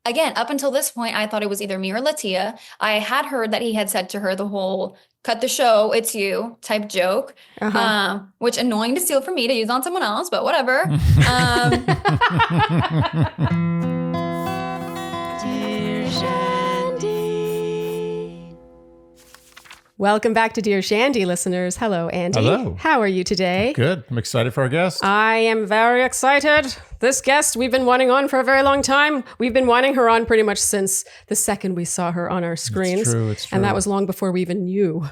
again, up until this point, I thought it was either me or Latia. I had heard that he had said to her the whole cut the show, it's you type joke, which annoying to steal from me to use on someone else, but whatever. Dear Shandy. Welcome back to Dear Shandy, listeners. Hello, Andy. Hello. How are you today? Good. I'm excited for our guest. I am very excited. This guest we've been wanting on for a very long time. We've been wanting her on pretty much since the second we saw her on our screens. It's true. And that was long before we even knew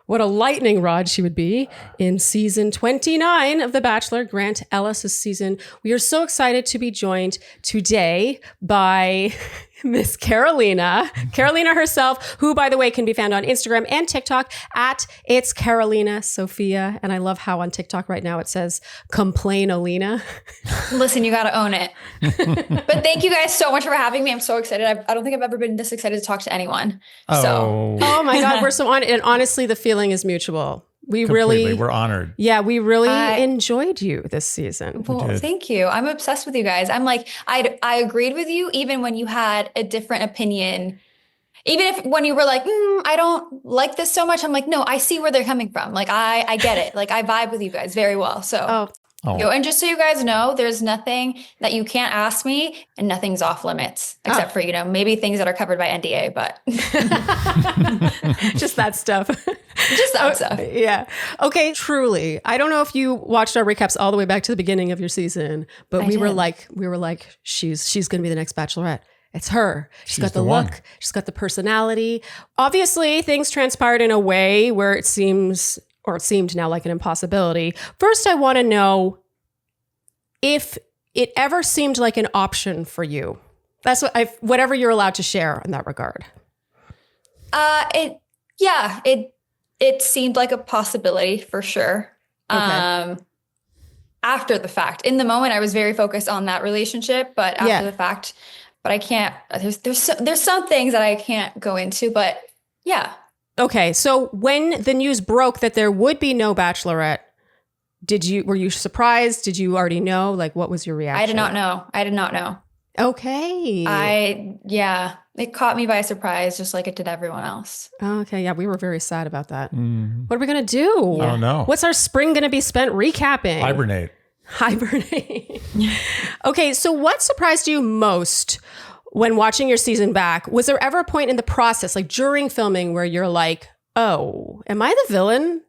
what a lightning rod she would be in season 29 of The Bachelor, Grant Ellis' season. We are so excited to be joined today by Miss Carolina herself, who, by the way, can be found on Instagram and TikTok at It's Carolina Sophia. And I love how on TikTok right now it says Complain Alina. Listen, you got to own it. But thank you guys so much for having me. I'm so excited. I don't think I've ever been this excited to talk to anyone. Oh my God, we're so honored. And honestly, the feeling is mutual. We're honored. Yeah, we really enjoyed you this season. Well, thank you. I'm obsessed with you guys. I'm like, I agreed with you even when you had a different opinion. Even if when you were like, I don't like this so much. I'm like, no, I see where they're coming from. Like, I get it. Like, I vibe with you guys very well. So, and just so you guys know, there's nothing that you can't ask me and nothing's off limits except for, maybe things that are covered by NDA, but just that stuff. Just that stuff. Yeah. Okay. Truly. I don't know if you watched our recaps all the way back to the beginning of your season, but we were like, she's going to be the next Bachelorette. It's her. She's got the look. One. She's got the personality. Obviously, things transpired in a way where it seemed now like an impossibility. First, I want to know if it ever seemed like an option for you. That's whatever you're allowed to share in that regard. It seemed like a possibility for sure. Okay. After the fact, in the moment, I was very focused on that relationship, but after the fact, but I can't. There's some things that I can't go into, but yeah. Okay, so when the news broke that there would be no Bachelorette, were you surprised? Did you already know? Like, what was your reaction? I did not know. Okay. It caught me by surprise, just like it did everyone else. Okay, yeah, we were very sad about that. What are we going to do? I don't know. What's our spring going to be spent recapping? Hibernate. Okay, so what surprised you most when watching your season back? Was there ever a point in the process, like during filming, where you're like, oh, am I the villain?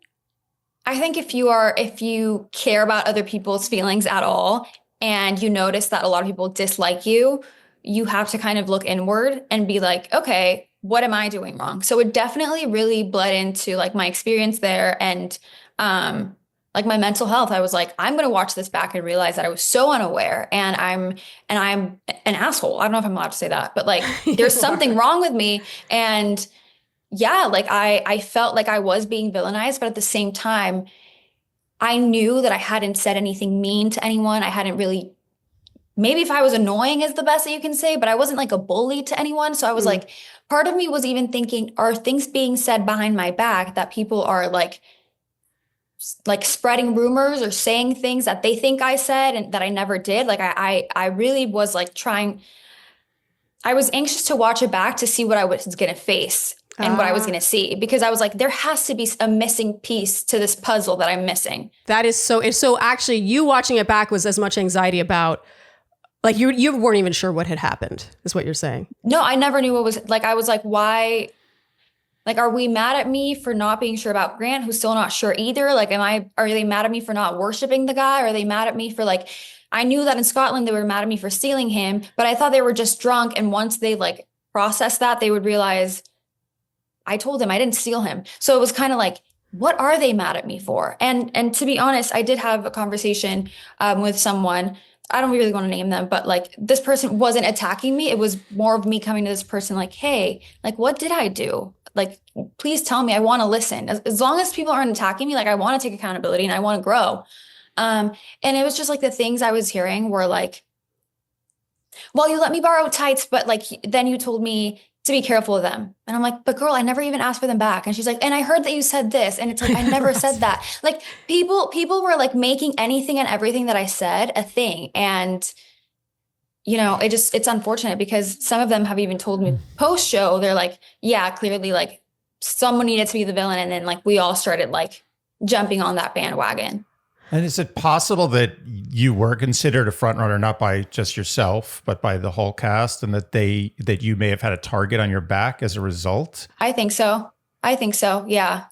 I think if you care about other people's feelings at all, and you notice that a lot of people dislike you, you have to kind of look inward and be like, okay, what am I doing wrong? So it definitely really bled into like my experience there and like my mental health. I was like, I'm going to watch this back and realize that I was so unaware and I'm an asshole. I don't know if I'm allowed to say that, but like there's something wrong with me. And yeah, like I felt like I was being villainized, but at the same time, I knew that I hadn't said anything mean to anyone. I hadn't really, maybe if I was annoying is the best that you can say, but I wasn't like a bully to anyone. So I was like, part of me was even thinking, are things being said behind my back that people are like spreading rumors or saying things that they think I said and that I never did? Like I really was like I was anxious to watch it back to see what I was going to face. And what I was going to see, because I was like, there has to be a missing piece to this puzzle that I'm missing. That is so actually you watching it back was as much anxiety about, like you weren't even sure what had happened, is what you're saying. No, I never knew what was, like, I was like, why, like, are we mad at me for not being sure about Grant, who's still not sure either? Like, are they mad at me for not worshiping the guy? Are they mad at me for like, I knew that in Scotland, they were mad at me for stealing him, but I thought they were just drunk. And once they like processed that, they would realize I told him I didn't steal him. So it was kind of like, what are they mad at me for? And to be honest, I did have a conversation with someone. I don't really want to name them, but like this person wasn't attacking me. It was more of me coming to this person like, hey, like, what did I do? Like, please tell me. I want to listen. As long as people aren't attacking me, like I want to take accountability and I want to grow. And it was just like the things I was hearing were like, well, you let me borrow tights, but like then you told me to be careful of them. And I'm like, but girl, I never even asked for them back. And she's like, and I heard that you said this. And it's like, I never said that. Like people were like making anything and everything that I said a thing. And it's unfortunate because some of them have even told me post show, they're like, yeah, clearly like someone needed to be the villain. And then like we all started like jumping on that bandwagon. And is it possible that you were considered a frontrunner not by just yourself, but by the whole cast, and that you may have had a target on your back as a result? I think so. Yeah.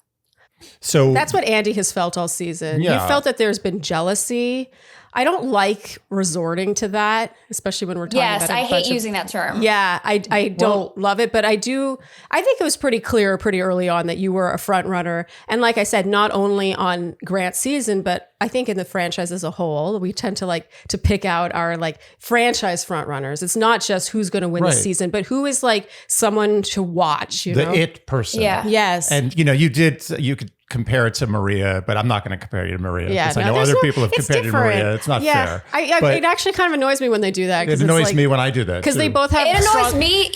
So that's what Andy has felt all season. Yeah. You felt that there's been jealousy. I don't like resorting to that, especially when we're talking about I hate using that term. Yeah, I don't love it, but I think it was pretty clear pretty early on that you were a front runner. And like I said, not only on Grant's season, but I think in the franchise as a whole, we tend to like to pick out our like franchise front runners. It's not just who's going to win the season, but who is like someone to watch, you know? The it person. Yeah. Yes. And you could compare it to Maria, but I'm not going to compare you to Maria. Yeah, because I know other people have compared you to Maria. It's not fair. It actually kind of annoys me when they do that. It annoys me when I do that. Because they both have It annoys me.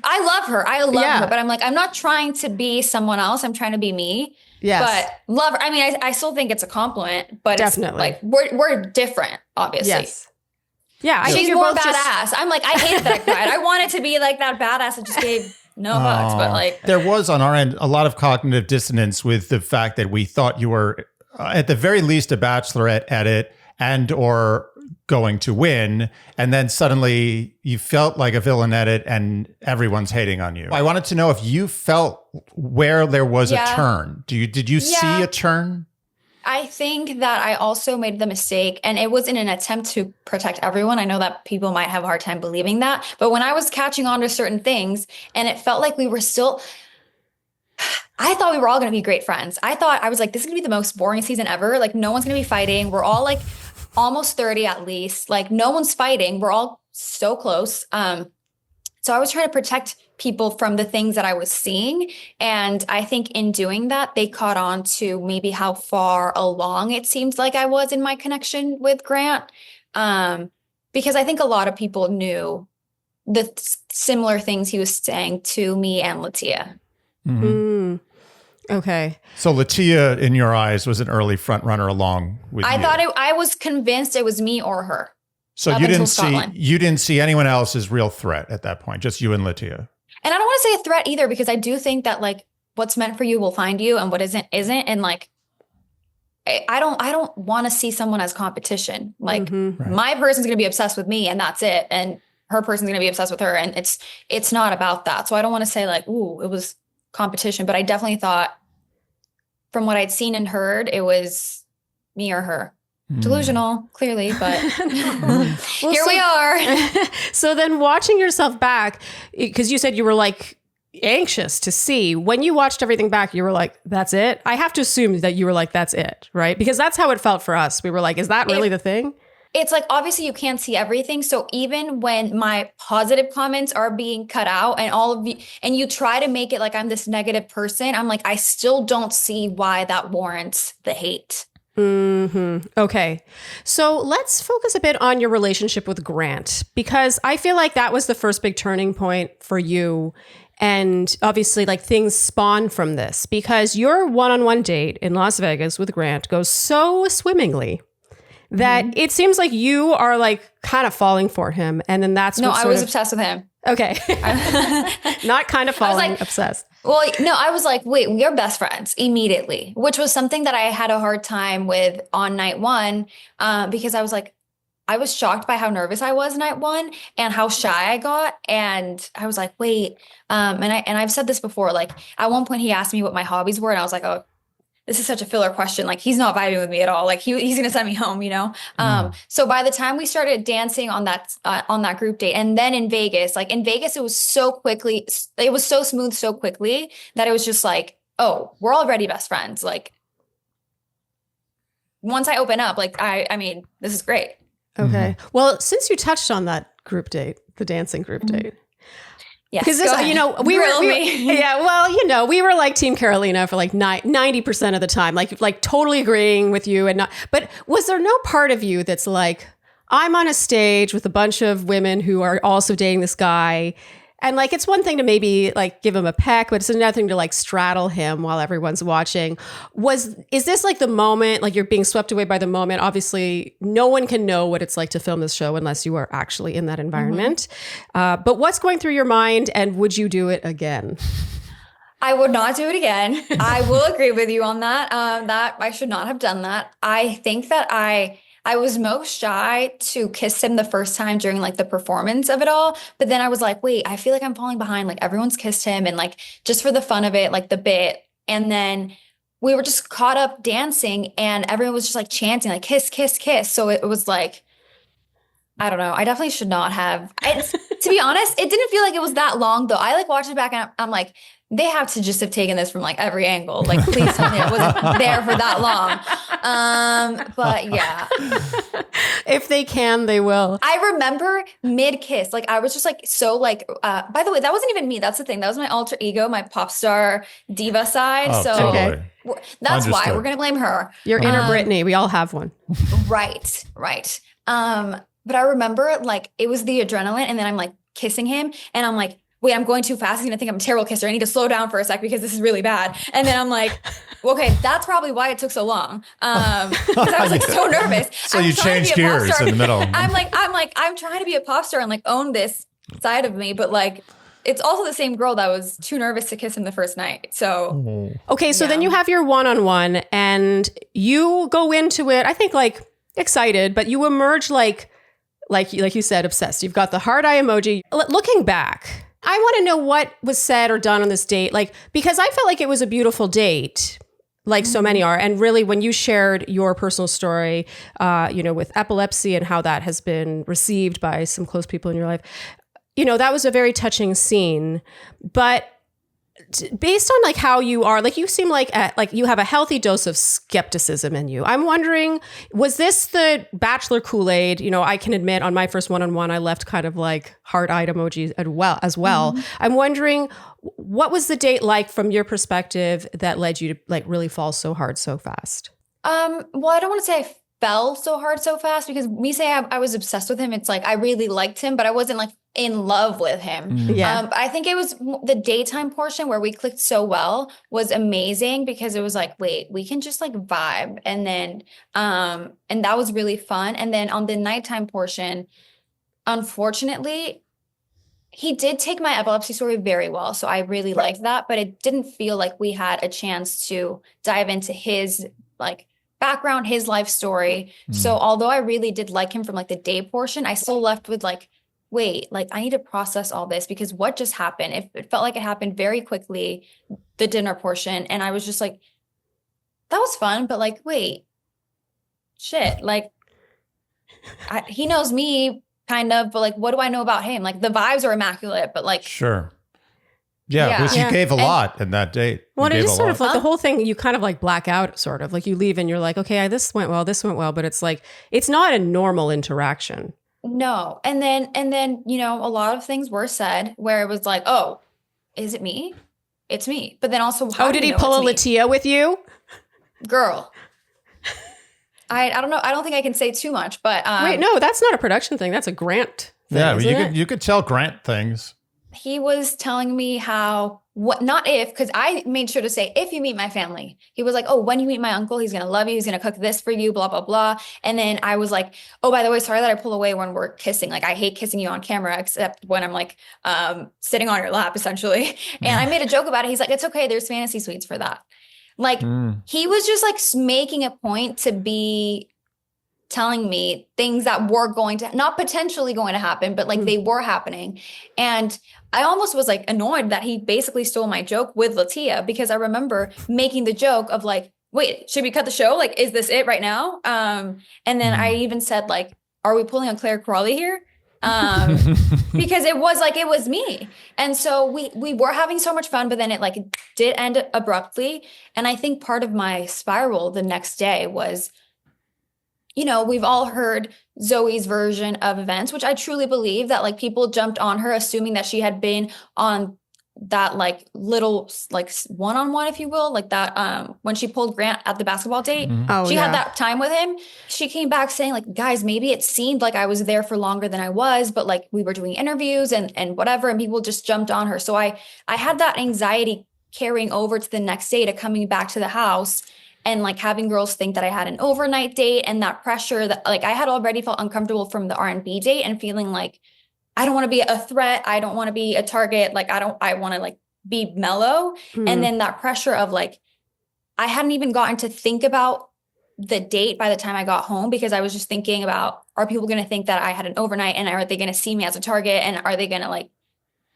I love her. But I'm like, I'm not trying to be someone else. I'm trying to be me. Yes. But love her. I mean, I still think it's a compliment, but definitely. It's like we're different, obviously. Yes. Yeah. She's more badass. I'm like, I hated that guy. I wanted to be like that badass that just gave no fucks, but like there was on our end a lot of cognitive dissonance with the fact that we thought you were at the very least a Bachelorette edit and or going to win, and then suddenly you felt like a villain edit and everyone's hating on you. I wanted to know if you felt where there was a turn. Did you see a turn? I think that I also made the mistake, and it was in an attempt to protect everyone. I know that people might have a hard time believing that, but when I was catching on to certain things and it felt like we were still, I thought we were all going to be great friends. I was like, this is going to be the most boring season ever. Like no one's going to be fighting. We're all like almost 30 at least. Like no one's fighting. We're all so close. So I was trying to protect people from the things that I was seeing. And I think in doing that, they caught on to maybe how far along it seems like I was in my connection with Grant. Because I think a lot of people knew the similar things he was saying to me and Latia. Mm-hmm. Okay. So Latia, in your eyes, was an early front runner along with you. I was convinced it was me or her. So you didn't see anyone else as real threat at that point, just you and Latia. And I don't want to say a threat either, because I do think that like what's meant for you will find you, and what isn't. And like, I don't want to see someone as competition. Like my person's going to be obsessed with me and that's it. And her person's going to be obsessed with her. And it's not about that. So I don't want to say like, ooh, it was competition, but I definitely thought from what I'd seen and heard, it was me or her. Delusional, clearly, but here we are. So then watching yourself back, because you said you were like anxious to see, when you watched everything back, you were like, that's it? I have to assume that you were like, that's it, right? Because that's how it felt for us. We were like, is that really the thing? It's like, obviously you can't see everything. So even when my positive comments are being cut out and you try to make it like I'm this negative person, I'm like, I still don't see why that warrants the hate. Mm-hmm. Okay. So let's focus a bit on your relationship with Grant, because I feel like that was the first big turning point for you. And obviously like things spawn from this, because your one-on-one date in Las Vegas with Grant goes so swimmingly that it seems like you are like kind of falling for him. And then that's I was obsessed with him. Okay. Not kind of falling, obsessed. Well, no, I was like, wait, we are best friends immediately, which was something that I had a hard time with on night one, because I was like, I was shocked by how nervous I was night one and how shy I got. And I was like, wait, and I've said this before, like at one point he asked me what my hobbies were and I was like, oh, this is such a filler question. Like he's not vibing with me at all. Like he's going to send me home, you know? So by the time we started dancing on that group date, and then in Vegas, it was so smooth so quickly that it was just like, oh, we're already best friends. Like once I open up, like, I mean, this is great. Okay. Well, since you touched on that group date, the dancing group date, yes, because we were like Team Carolina for like 90% of the time, like totally agreeing with you and not. But was there no part of you that's like, I'm on a stage with a bunch of women who are also dating this guy, And like, it's one thing to maybe like give him a peck, but it's another thing to like straddle him while everyone's watching. Is this like the moment, like you're being swept away by the moment? Obviously, no one can know what it's like to film this show unless you are actually in that environment. But what's going through your mind, and would you do it again? I would not do it again. I will agree with you on that. That I should not have done that. I think that I was most shy to kiss him the first time during like the performance of it all. But then I was like, wait, I feel like I'm falling behind. Like everyone's kissed him and like just for the fun of it, like the bit. And then we were just caught up dancing and everyone was just like chanting like kiss, kiss, kiss. So it was like, I don't know. I definitely should not have. To be honest, it didn't feel like it was that long though. I like watched it back and I'm like, they have to just have taken this from like every angle. Like, please tell me I wasn't there for that long. But yeah. If they can, they will. I remember mid-kiss, like I was just like, so like, by the way, that wasn't even me. That's the thing. That was my alter ego, my pop star diva side. Oh, so totally. That's Understood. why we're going to blame her. Your inner Britney. We all have one. Right. But I remember like it was the adrenaline and then I'm like kissing him and I'm like, wait, I'm going too fast. He's going to think I'm a terrible kisser. I need to slow down for a sec because this is really bad. And then I'm like, okay, that's probably why it took so long. Because I was like so nervous. So you changed gears in the middle. I'm trying to be a pop star and like own this side of me. But like, it's also the same girl that was too nervous to kiss him the first night. So. Okay. So then you have your one-on-one and you go into it, I think like excited, but you emerge like you said, obsessed. You've got the heart eye emoji. Looking back, I want to know what was said or done on this date. Like, because I felt like it was a beautiful date, like so many are. And really, when you shared your personal story, with epilepsy and how that has been received by some close people in your life, that was a very touching scene. But based on like how you are, like you seem like you have a healthy dose of skepticism in you. I'm wondering, was this the Bachelor Kool-Aid? I can admit on my first one-on-one, I left kind of like heart-eyed emojis as well. I'm wondering, what was the date like from your perspective that led you to like really fall so hard so fast? Well, I don't want to say I fell so hard so fast because me saying I was obsessed with him, it's like I really liked him, but I wasn't like in love with him. Yeah. I think it was the daytime portion where we clicked so well was amazing because it was like, wait, we can just like vibe. And then, and that was really fun. And then on the nighttime portion, unfortunately, he did take my epilepsy story very well. So I really liked that, but it didn't feel like we had a chance to dive into his like background, his life story. So although I really did like him from like the day portion, I still left with like, wait, like I need to process all this because what just happened? It felt like it happened very quickly, the dinner portion. And I was just like, that was fun, but like, wait, shit, like he knows me kind of, but like, what do I know about him? Like the vibes are immaculate, but like. Sure. Yeah, because you gave a lot in that date. Well, it is sort of like the whole thing, you kind of like black out sort of like you leave and you're like, okay, this went well, but it's like, it's not a normal interaction. No. And then, a lot of things were said where it was like, oh, is it me? It's me. But then also, how did he pull a Latia with you? Girl. I don't know. I don't think I can say too much, but. Wait, no, that's not a production thing. That's a Grant thing. Yeah, you could tell Grant things. He was telling me because I made sure to say, if you meet my family, he was like, oh, when you meet my uncle, he's going to love you. He's going to cook this for you, blah, blah, blah. And then I was like, oh, by the way, sorry that I pull away when we're kissing. Like, I hate kissing you on camera, except when I'm like sitting on your lap, essentially. And I made a joke about it. He's like, it's okay. There's fantasy suites for that. Like, he was just like making a point to be telling me things that were not potentially going to happen, but like they were happening. And I almost was like annoyed that he basically stole my joke with Latia because I remember making the joke of like, wait, should we cut the show? Like, is this it right now? And then I even said like, are we pulling on Claire Crawley here? Because it was me. And so we were having so much fun, but then it like did end abruptly. And I think part of my spiral the next day was, we've all heard Zoe's version of events, which I truly believe that like people jumped on her assuming that she had been on that like little like one-on-one, if you will, like that when she pulled Grant at the basketball date, she had that time with him. She came back saying like, guys, maybe it seemed like I was there for longer than I was, but like we were doing interviews and whatever, and people just jumped on her. So I had that anxiety carrying over to the next day, to coming back to the house and like having girls think that I had an overnight date, and that pressure that like I had already felt uncomfortable from the R&B date and feeling like I don't want to be a threat. I don't want to be a target. Like I want to like be mellow. And then that pressure of like, I hadn't even gotten to think about the date by the time I got home, because I was just thinking about, are people going to think that I had an overnight, and are they going to see me as a target, and are they going to like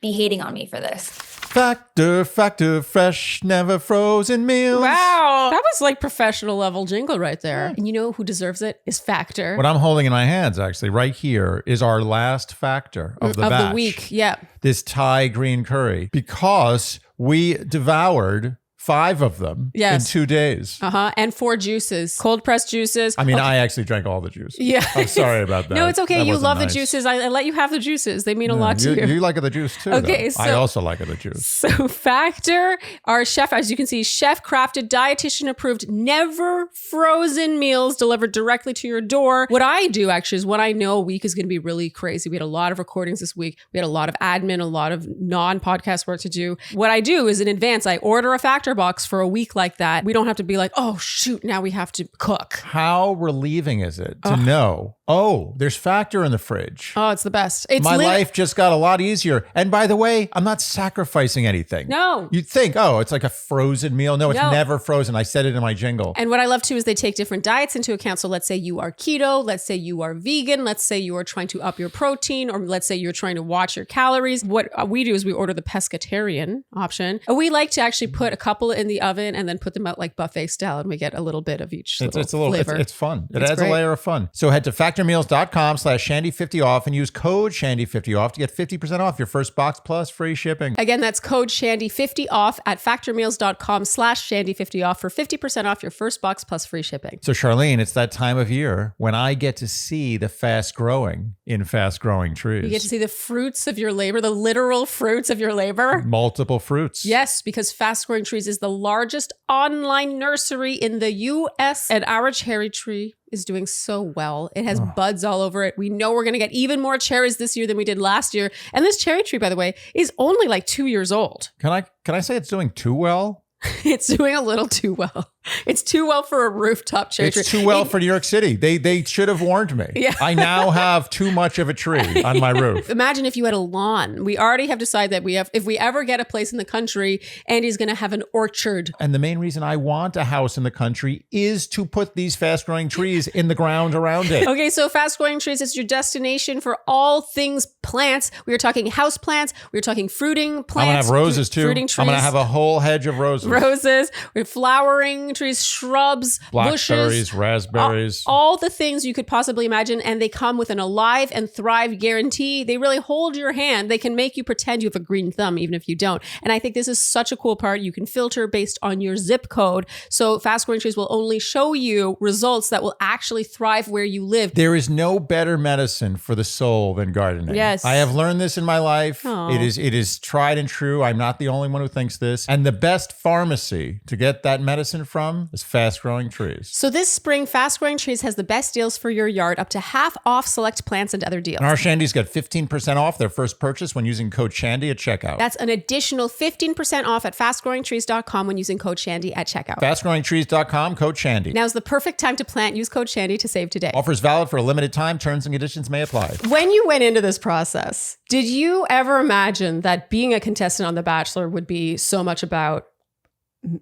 be hating on me for this? Factor, fresh, never frozen meals. Wow. That was like professional level jingle right there. And you know who deserves it is Factor. What I'm holding in my hands, actually, right here, is our last Factor of the week. Yeah. This Thai green curry, because we devoured 5 of them in 2 days. And 4 juices, cold pressed juices. I mean, I actually drank all the juice. Yeah. I'm sorry about that. No, it's okay. That you love nice. the juices. I let you have the juices. They mean a lot to you. You like the juice too. Okay. So I also like the juice. So Factor, our chef, as you can see, chef crafted, dietitian approved, never frozen meals delivered directly to your door. What I do actually is, when I know a week is going to be really crazy, we had a lot of recordings this week. We had a lot of admin, a lot of non-podcast work to do. What I do is, in advance, I order a Factor box for a week like that. We don't have to be like, oh shoot, now we have to cook. How relieving is it to know, oh, there's Factor in the fridge. Oh, it's the best. My life just got a lot easier. And by the way, I'm not sacrificing anything. No. You'd think, oh, it's like a frozen meal. No, it's never frozen. I said it in my jingle. And what I love too is they take different diets into account. So let's say you are keto, let's say you are vegan, let's say you are trying to up your protein, or let's say you're trying to watch your calories. What we do is we order the pescatarian option. And we like to actually put a couple in the oven and then put them out like buffet style, and we get a little bit of each. It's a little flavor. It's fun. It adds a layer of fun. So head to factormeals.com/Shandy50off and use code Shandy50off to get 50% off your first box plus free shipping. Again, that's code Shandy50off at factormeals.com/Shandy50off for 50% off your first box plus free shipping. So Charlene, it's that time of year when I get to see the fast growing in fast growing trees. You get to see the fruits of your labor, the literal fruits of your labor. Multiple fruits. Yes, because Fast Growing Trees is the largest online nursery in the US, and our cherry tree is doing so well. It has buds all over it. We know we're going to get even more cherries this year than we did last year. And this cherry tree, by the way, is only like 2 years old. Can I say it's doing too well? It's doing a little too well. It's too well for a rooftop cherry tree. It's too well for New York City. They should have warned me. Yeah. I now have too much of a tree on my roof. Imagine if you had a lawn. We already have decided that if we ever get a place in the country, Andy's going to have an orchard. And the main reason I want a house in the country is to put these fast growing trees in the ground around it. Okay, so Fast Growing Trees is your destination for all things plants. We are talking house plants. We are talking fruiting plants. I'm going to have roses too. Fruiting trees. I'm going to have a whole hedge of roses. Roses. We have flowering trees, shrubs, blackberries, bushes, raspberries, all the things you could possibly imagine. And they come with an alive and thrive guarantee. They really hold your hand. They can make you pretend you have a green thumb, even if you don't. And I think this is such a cool part. You can filter based on your zip code. So Fast Growing Trees will only show you results that will actually thrive where you live. There is no better medicine for the soul than gardening. Yes. I have learned this in my life. Aww. It is tried and true. I'm not the only one who thinks this. And the best pharmacy to get that medicine from is Fast Growing Trees. So this spring, Fast Growing Trees has the best deals for your yard, up to half off select plants and other deals. And our Shandies get 15% off their first purchase when using code Shandy at checkout. That's an additional 15% off at fastgrowingtrees.com when using code Shandy at checkout. Fastgrowingtrees.com, code Shandy. Now's the perfect time to plant. Use code Shandy to save today. Offers valid for a limited time. Terms and conditions may apply. When you went into this process, did you ever imagine that being a contestant on The Bachelor would be so much about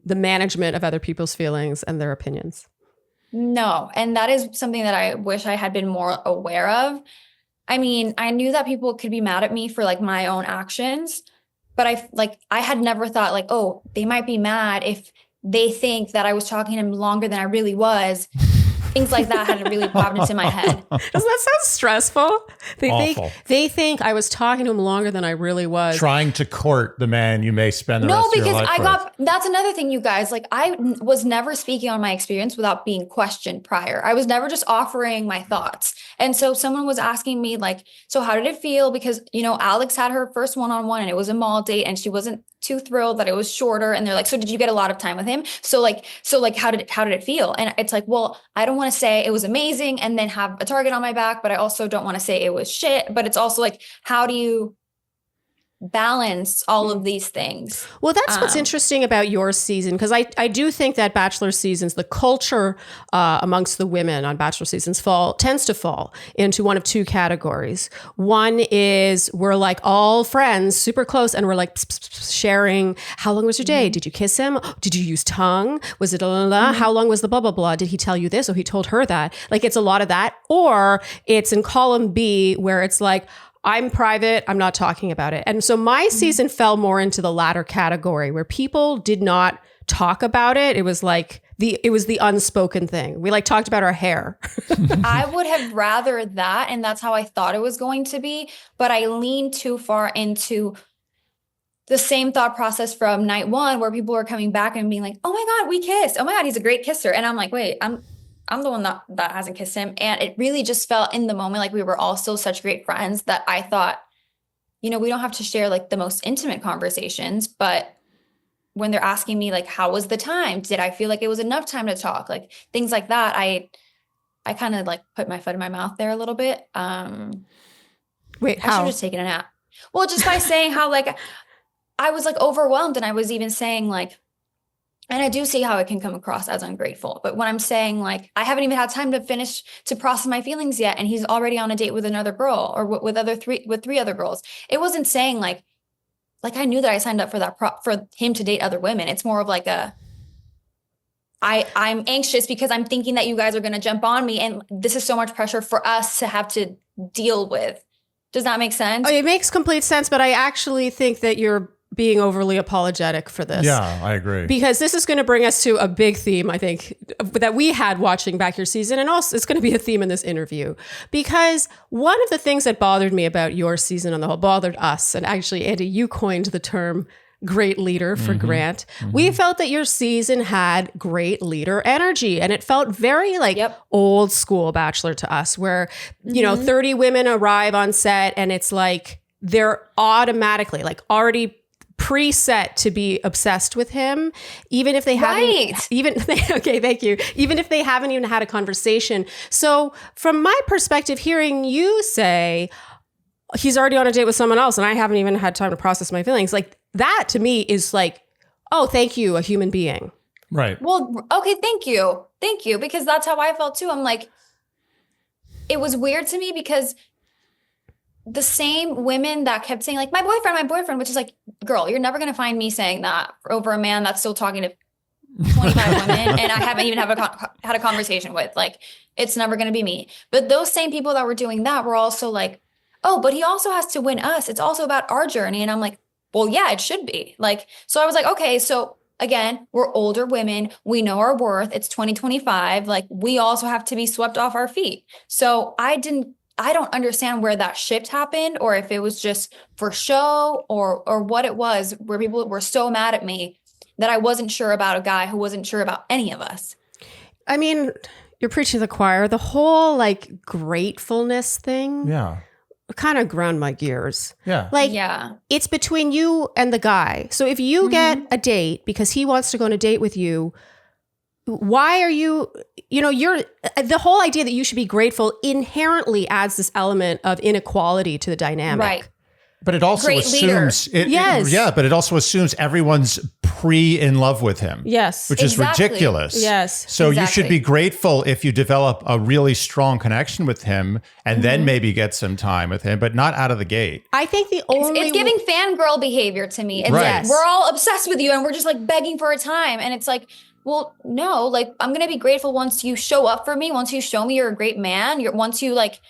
the management of other people's feelings and their opinions? No. And that is something that I wish I had been more aware of. I mean, I knew that people could be mad at me for like my own actions, but I had never thought like, oh, they might be mad if they think that I was talking to him longer than I really was. Things like that hadn't really popped into my head. Doesn't that sound stressful? Awful. They think I was talking to him longer than I really was. Trying to court the man you may spend the rest of your life with. No, because that's another thing, you guys. Like, I was never speaking on my experience without being questioned prior. I was never just offering my thoughts. And so someone was asking me like, so how did it feel? Because, Alex had her first one-on-one and it was a mall date and she wasn't too thrilled that it was shorter. And they're like, so did you get a lot of time with him? So how did it feel? And it's like, well, I don't want to say it was amazing and then have a target on my back, but I also don't want to say it was shit. But it's also like, how do you balance all of these things? Well, that's what's interesting about your season, because I do think that Bachelor seasons, the culture amongst the women on Bachelor seasons tends to fall into one of two categories. One is we're like all friends, super close, and we're like sharing, how long was your day? Did you kiss him? Did you use tongue? Was it how long was the blah, blah, blah? Did he tell you this? Oh, he told her that. Like, it's a lot of that. Or it's in column B where it's like, I'm private, I'm not talking about it. And so my season fell more into the latter category where people did not talk about it. It was like it was the unspoken thing. We like talked about our hair. I would have rather that, and that's how I thought it was going to be, but I leaned too far into the same thought process from night one where people were coming back and being like, oh my God, we kissed. Oh my God, he's a great kisser. And I'm like, wait, I'm the one that hasn't kissed him. And it really just felt in the moment like we were all still such great friends that I thought, we don't have to share like the most intimate conversations, but when they're asking me like, how was the time? Did I feel like it was enough time to talk? Like things like that. I kind of like put my foot in my mouth there a little bit. Wait, I should how? have just taken a nap. Well, just by saying how like I was like overwhelmed, and I was even saying like, and I do see how it can come across as ungrateful. But when I'm saying like, I haven't even had time to process my feelings yet, and he's already on a date with another girl or with three other girls. It wasn't saying like I knew that I signed up for that for him to date other women. It's more of like I'm anxious because I'm thinking that you guys are going to jump on me, and this is so much pressure for us to have to deal with. Does that make sense? Oh, it makes complete sense, but I actually think that you're being overly apologetic for this. Yeah, I agree. Because this is going to bring us to a big theme, I think, that we had watching back your season. And also it's going to be a theme in this interview. Because one of the things that bothered me about your season on the whole, bothered us, and actually, Andy, you coined the term great leader for Grant. We felt that your season had great leader energy, and it felt very like old school Bachelor to us, where, 30 women arrive on set and it's like, they're automatically like already preset to be obsessed with him, even if they haven't okay, thank you. Even if they haven't even had a conversation. So from my perspective, hearing you say he's already on a date with someone else and I haven't even had time to process my feelings, like that to me is like, oh, thank you, a human being. Right. Well, okay, thank you. Thank you. Because that's how I felt too. I'm like, it was weird to me because the same women that kept saying like, my boyfriend, which is like, girl, you're never going to find me saying that over a man that's still talking to 25 women and I haven't even had a conversation with. Like, it's never going to be me. But those same people that were doing that were also like, oh, but he also has to win us. It's also about our journey. And I'm like, well, yeah, it should be. Like, so I was like, okay, so again, we're older women. We know our worth. It's 2025. Like, we also have to be swept off our feet. So I don't understand where that shift happened, or if it was just for show or what it was, where people were so mad at me that I wasn't sure about a guy who wasn't sure about any of us. I mean, you're preaching to the choir. The whole like gratefulness thing. Yeah. Kind of ground my gears. Yeah. Like, it's between you and the guy. So if you get a date because he wants to go on a date with you, why are you, the whole idea that you should be grateful inherently adds this element of inequality to the dynamic. Right. But it also assumes, but it also assumes everyone's in love with him. Yes. Which is ridiculous. Yes. So you should be grateful if you develop a really strong connection with him and then maybe get some time with him, but not out of the gate. I think it's giving fangirl behavior to me. It's like, we're all obsessed with you and we're just like begging for a time. And it's like, well, no, like I'm going to be grateful once you show up for me, once you show me you're a great man, once you like,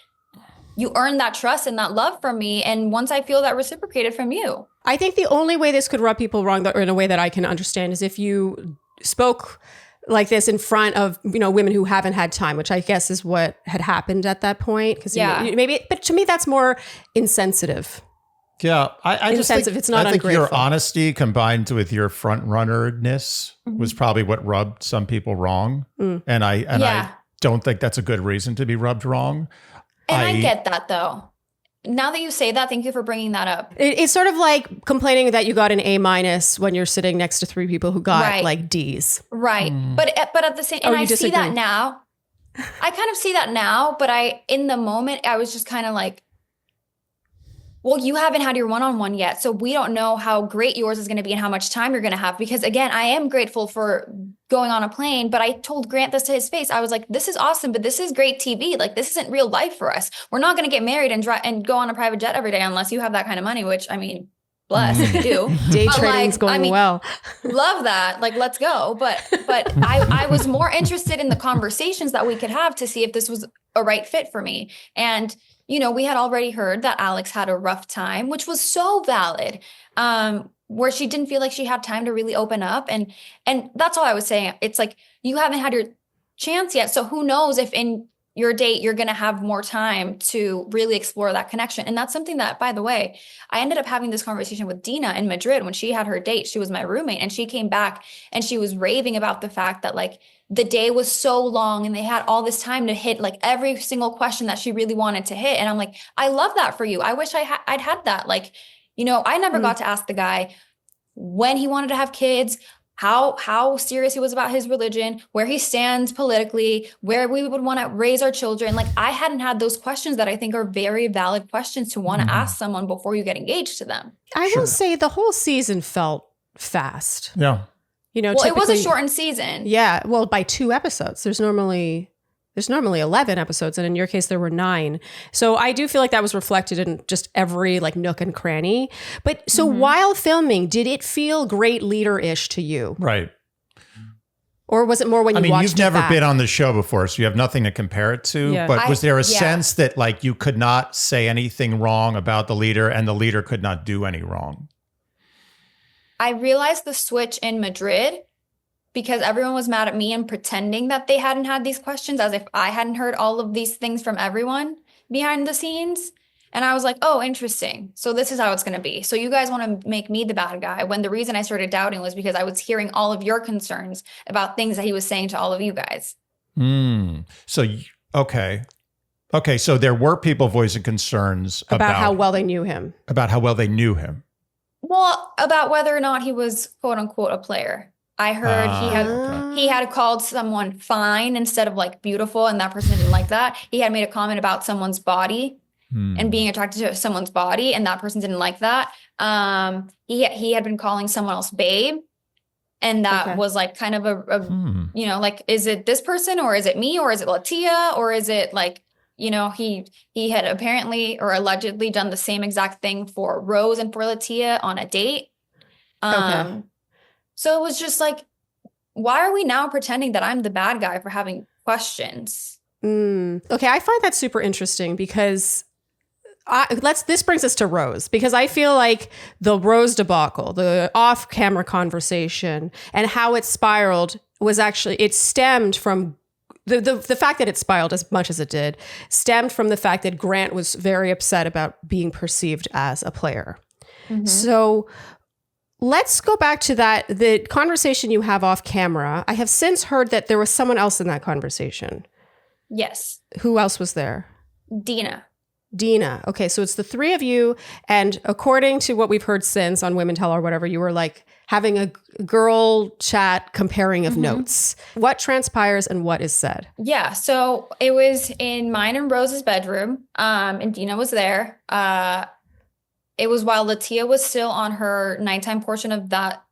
you earn that trust and that love from me. And once I feel that reciprocated from you. I think the only way this could rub people wrong, or in a way that I can understand, is if you spoke like this in front of, women who haven't had time, which I guess is what had happened at that point. Because but to me, that's more insensitive. Yeah, I just think, it's not I think ungrateful. Your honesty combined with your front runnerness was probably what rubbed some people wrong. And I don't think that's a good reason to be rubbed wrong. And I get that though. now that you say that, thank you for bringing that up. It's sort of like complaining that you got an A- when you're sitting next to 3 people who got Right. like Ds. Right. But at the same, and I see that now. I kind of see that now, but in the moment, I was just kind of like, well, you haven't had your one-on-one yet, so we don't know how great yours is going to be and how much time you're going to have. Because again, I am grateful for going on a plane, but I told Grant this to his face. I was like, this is awesome, but this is great TV. Like, this isn't real life for us. We're not going to get married and go on a private jet every day unless you have that kind of money, which, I mean, bless if you do. Day trading's going well. Love that. Like, let's go. But I was more interested in the conversations that we could have to see if this was a right fit for me. And you know, we had already heard that Alex had a rough time, which was so valid, where she didn't feel like she had time to really open up. And that's all I was saying. It's like, you haven't had your chance yet. So who knows if in your date, you're going to have more time to really explore that connection. And that's something that, by the way, I ended up having this conversation with Dina in Madrid when she had her date. She was my roommate, and she came back and she was raving about the fact that like the day was so long and they had all this time to hit like every single question that she really wanted to hit. And I'm like, I love that for you. I wish I'd had that. Like, you know, I never got to ask the guy when he wanted to have kids, how serious he was about his religion, where he stands politically, where we would want to raise our children. Like, I hadn't had those questions that I think are very valid questions to want to ask someone before you get engaged to them. I will say the whole season felt fast. Yeah. You know, well, it was a shortened season. Yeah. Well, by 2 episodes. There's normally 11 episodes, and in your case there were 9. So I do feel like that was reflected in just every like nook and cranny. But so while filming, did it feel great leader-ish to you? Right. Or was it more when you watched it? I mean, you've never been on the show before, so you have nothing to compare it to. Yeah. But was there a sense that like you could not say anything wrong about the leader and the leader could not do any wrong? I realized the switch in Madrid because everyone was mad at me and pretending that they hadn't had these questions, as if I hadn't heard all of these things from everyone behind the scenes. And I was like, oh, interesting. So this is how it's going to be. So you guys want to make me the bad guy, when the reason I started doubting was because I was hearing all of your concerns about things that he was saying to all of you guys. So, okay. Okay, so there were people voicing concerns about how well they knew him. About how well they knew him. Well, about whether or not he was quote unquote a player. I heard he had called someone fine instead of like beautiful, and that person didn't like that. He had made a comment about someone's body and being attracted to someone's body, and that person didn't like that. He had been calling someone else babe, and that was like kind of a you know, like, is it this person or is it me or is it Latia or is it like, you know, he had apparently or allegedly done the same exact thing for Rose and for Latia on a date. So it was just like, why are we now pretending that I'm the bad guy for having questions? Okay, I find that super interesting because this brings us to Rose, because I feel like the Rose debacle, the off-camera conversation, and how it spiraled was actually, it stemmed from the fact that it spiraled as much as it did, stemmed from the fact that Grant was very upset about being perceived as a player. So let's go back to the conversation you have off camera. I have since heard that there was someone else in that conversation. Yes. Who else was there? Dina. Okay, so it's the 3 of you. And according to what we've heard since on Women Tell or whatever, you were like having a girl chat comparing of notes. What transpires and what is said? Yeah, so it was in mine and Rose's bedroom, and Dina was there. It was while Latia was still on her nighttime portion of that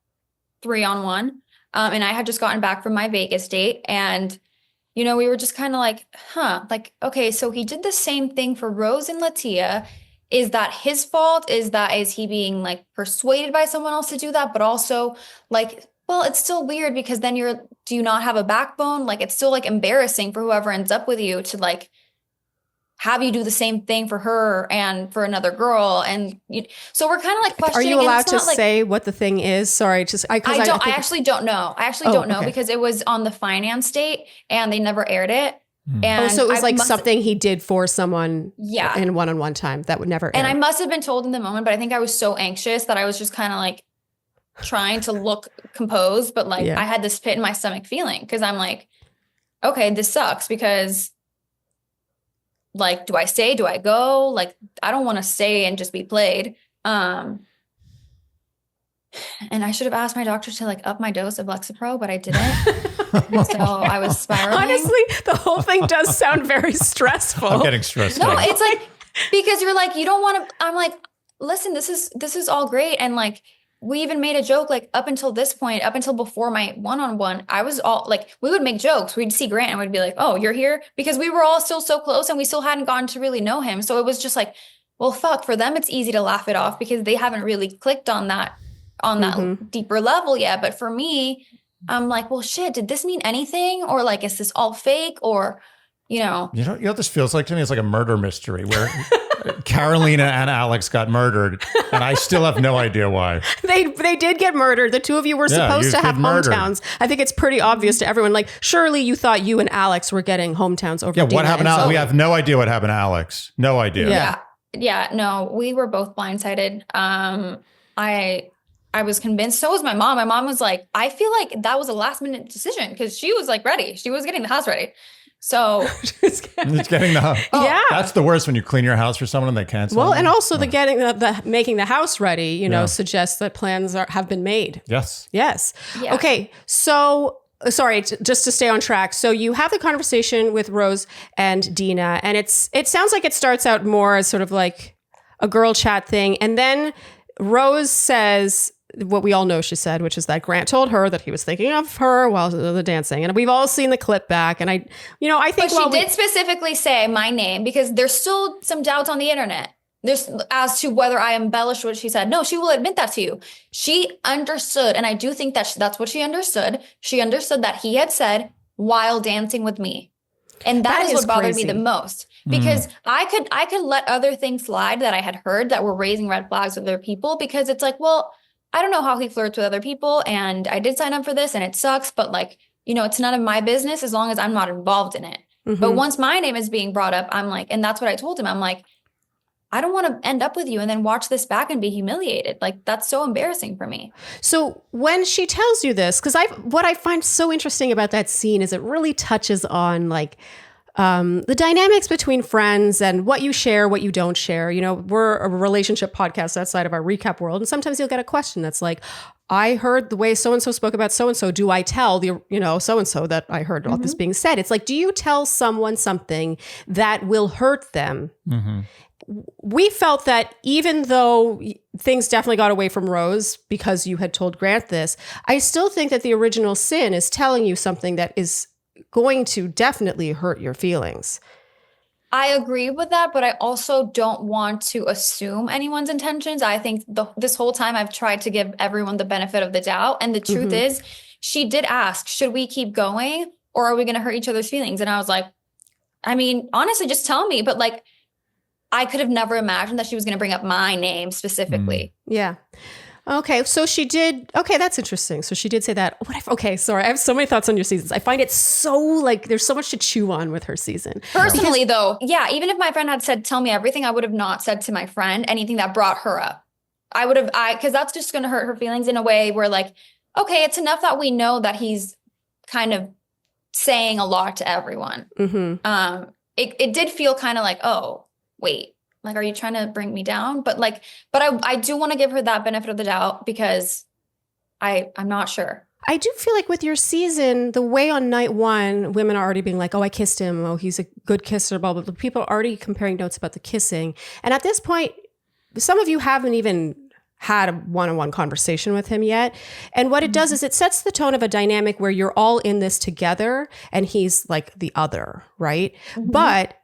3-on-1. And I had just gotten back from my Vegas date. And, you know, we were just kind of like, like, okay, so he did the same thing for Rose and Latia. Is that his fault? Is he being like persuaded by someone else to do that? But also like, well, it's still weird because then do you not have a backbone? Like, it's still like embarrassing for whoever ends up with you to like have you do the same thing for her and for another girl. And so we're kind of like questioning. Are you allowed to say what the thing is? Sorry, I actually don't know. Because it was on the finance date and they never aired it. And so it was like something he did for someone in one-on-one time that would never air. And I must have been told in the moment, but I think I was so anxious that I was just kind of like trying to look composed, but like I had this pit in my stomach feeling because I'm like, okay, this sucks because like, do I stay? Do I go? Like, I don't want to stay and just be played. And I should have asked my doctor to like up my dose of Lexapro, but I didn't. So I was spiraling. Honestly, the whole thing does sound very stressful. I'm getting stressed No, out. it's like, because you're like, you don't want to, I'm like, listen, this is all great. And like, we even made a joke, like up until this point, up until before my one-on-one, I was all like, we would make jokes. We'd see Grant and we'd be like, oh, you're here? Because we were all still so close and we still hadn't gotten to really know him. So it was just like, well, fuck, for them, it's easy to laugh it off because they haven't really clicked on that deeper level yet. But for me, I'm like, well, shit, did this mean anything? Or like, is this all fake? Or, you know what this feels like to me? It's like a murder mystery where Carolina and Alex got murdered, and I still have no idea why. They did get murdered. The two of you were supposed to have hometowns. I think it's pretty obvious to everyone. Like, surely you thought you and Alex were getting hometowns over Dina. What happened? We have no idea what happened to Alex. No idea. Yeah. No, we were both blindsided. I was convinced. So was my mom. My mom was like, I feel like that was a last minute decision because she was like ready. She was getting the house ready. So it's getting the house. Yeah. That's the worst when you clean your house for someone and they cancel. Well, and also the getting the making the house ready, suggests that plans have been made. Yes. Yeah. Okay. So sorry, just to stay on track. So you have the conversation with Rose and Dina, and it sounds like it starts out more as sort of like a girl chat thing. And then Rose says what we all know she said, which is that Grant told her that he was thinking of her while the dancing. And we've all seen the clip back. And I think she did specifically say my name because there's still some doubts on the internet. There's as to whether I embellished what she said. No, she will admit that to you. She understood. And I do think that that's what she understood. She understood that he had said while dancing with me. And that is what bothered me the most because I could let other things slide that I had heard that were raising red flags with other people because it's like, well, I don't know how he flirts with other people and I did sign up for this and it sucks, but like, it's none of my business as long as I'm not involved in it. Mm-hmm. But once my name is being brought up, I'm like, and that's what I told him. I'm like, I don't want to end up with you and then watch this back and be humiliated. Like, that's so embarrassing for me. So when she tells you this, because what I find so interesting about that scene is it really touches on like the dynamics between friends and what you share, what you don't share. We're a relationship podcast outside of our recap world. And sometimes you'll get a question that's like, I heard the way so-and-so spoke about so-and-so. Do I tell the, so-and-so that I heard all this being said? It's like, do you tell someone something that will hurt them? Mm-hmm. We felt that even though things definitely got away from Rose because you had told Grant this, I still think that the original sin is telling you something that is going to definitely hurt your feelings. I agree with that, but I also don't want to assume anyone's intentions. I think this whole time I've tried to give everyone the benefit of the doubt. And the truth is, she did ask, should we keep going or are we going to hurt each other's feelings? And I was like, I mean, honestly, just tell me. But like, I could have never imagined that she was going to bring up my name specifically. Yeah. Okay, so she did. Okay, that's interesting. So she did say that. Okay, sorry. I have so many thoughts on your seasons. I find it so like there's so much to chew on with her season. Personally, though, yeah, even if my friend had said, tell me everything, I would have not said to my friend anything that brought her up. I would have, because that's just going to hurt her feelings in a way where like, okay, it's enough that we know that he's kind of saying a lot to everyone. Mm-hmm. It did feel kind of like, oh, wait. Like, are you trying to bring me down? But I do want to give her that benefit of the doubt because I'm not sure. I do feel like with your season, the way on night one, women are already being like, oh, I kissed him. Oh, he's a good kisser, blah, blah, blah. People are already comparing notes about the kissing. And at this point, some of you haven't even had a one-on-one conversation with him yet. And what it does is it sets the tone of a dynamic where you're all in this together and he's like the other, right? Mm-hmm. But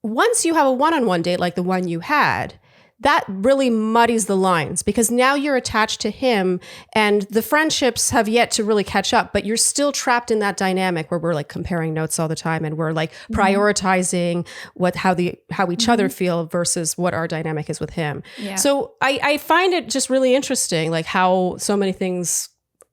once you have a one-on-one date like the one you had, that really muddies the lines because now you're attached to him and the friendships have yet to really catch up, but you're still trapped in that dynamic where we're like comparing notes all the time and we're like prioritizing how each other feel versus what our dynamic is with him. Yeah. So I find it just really interesting, like how so many things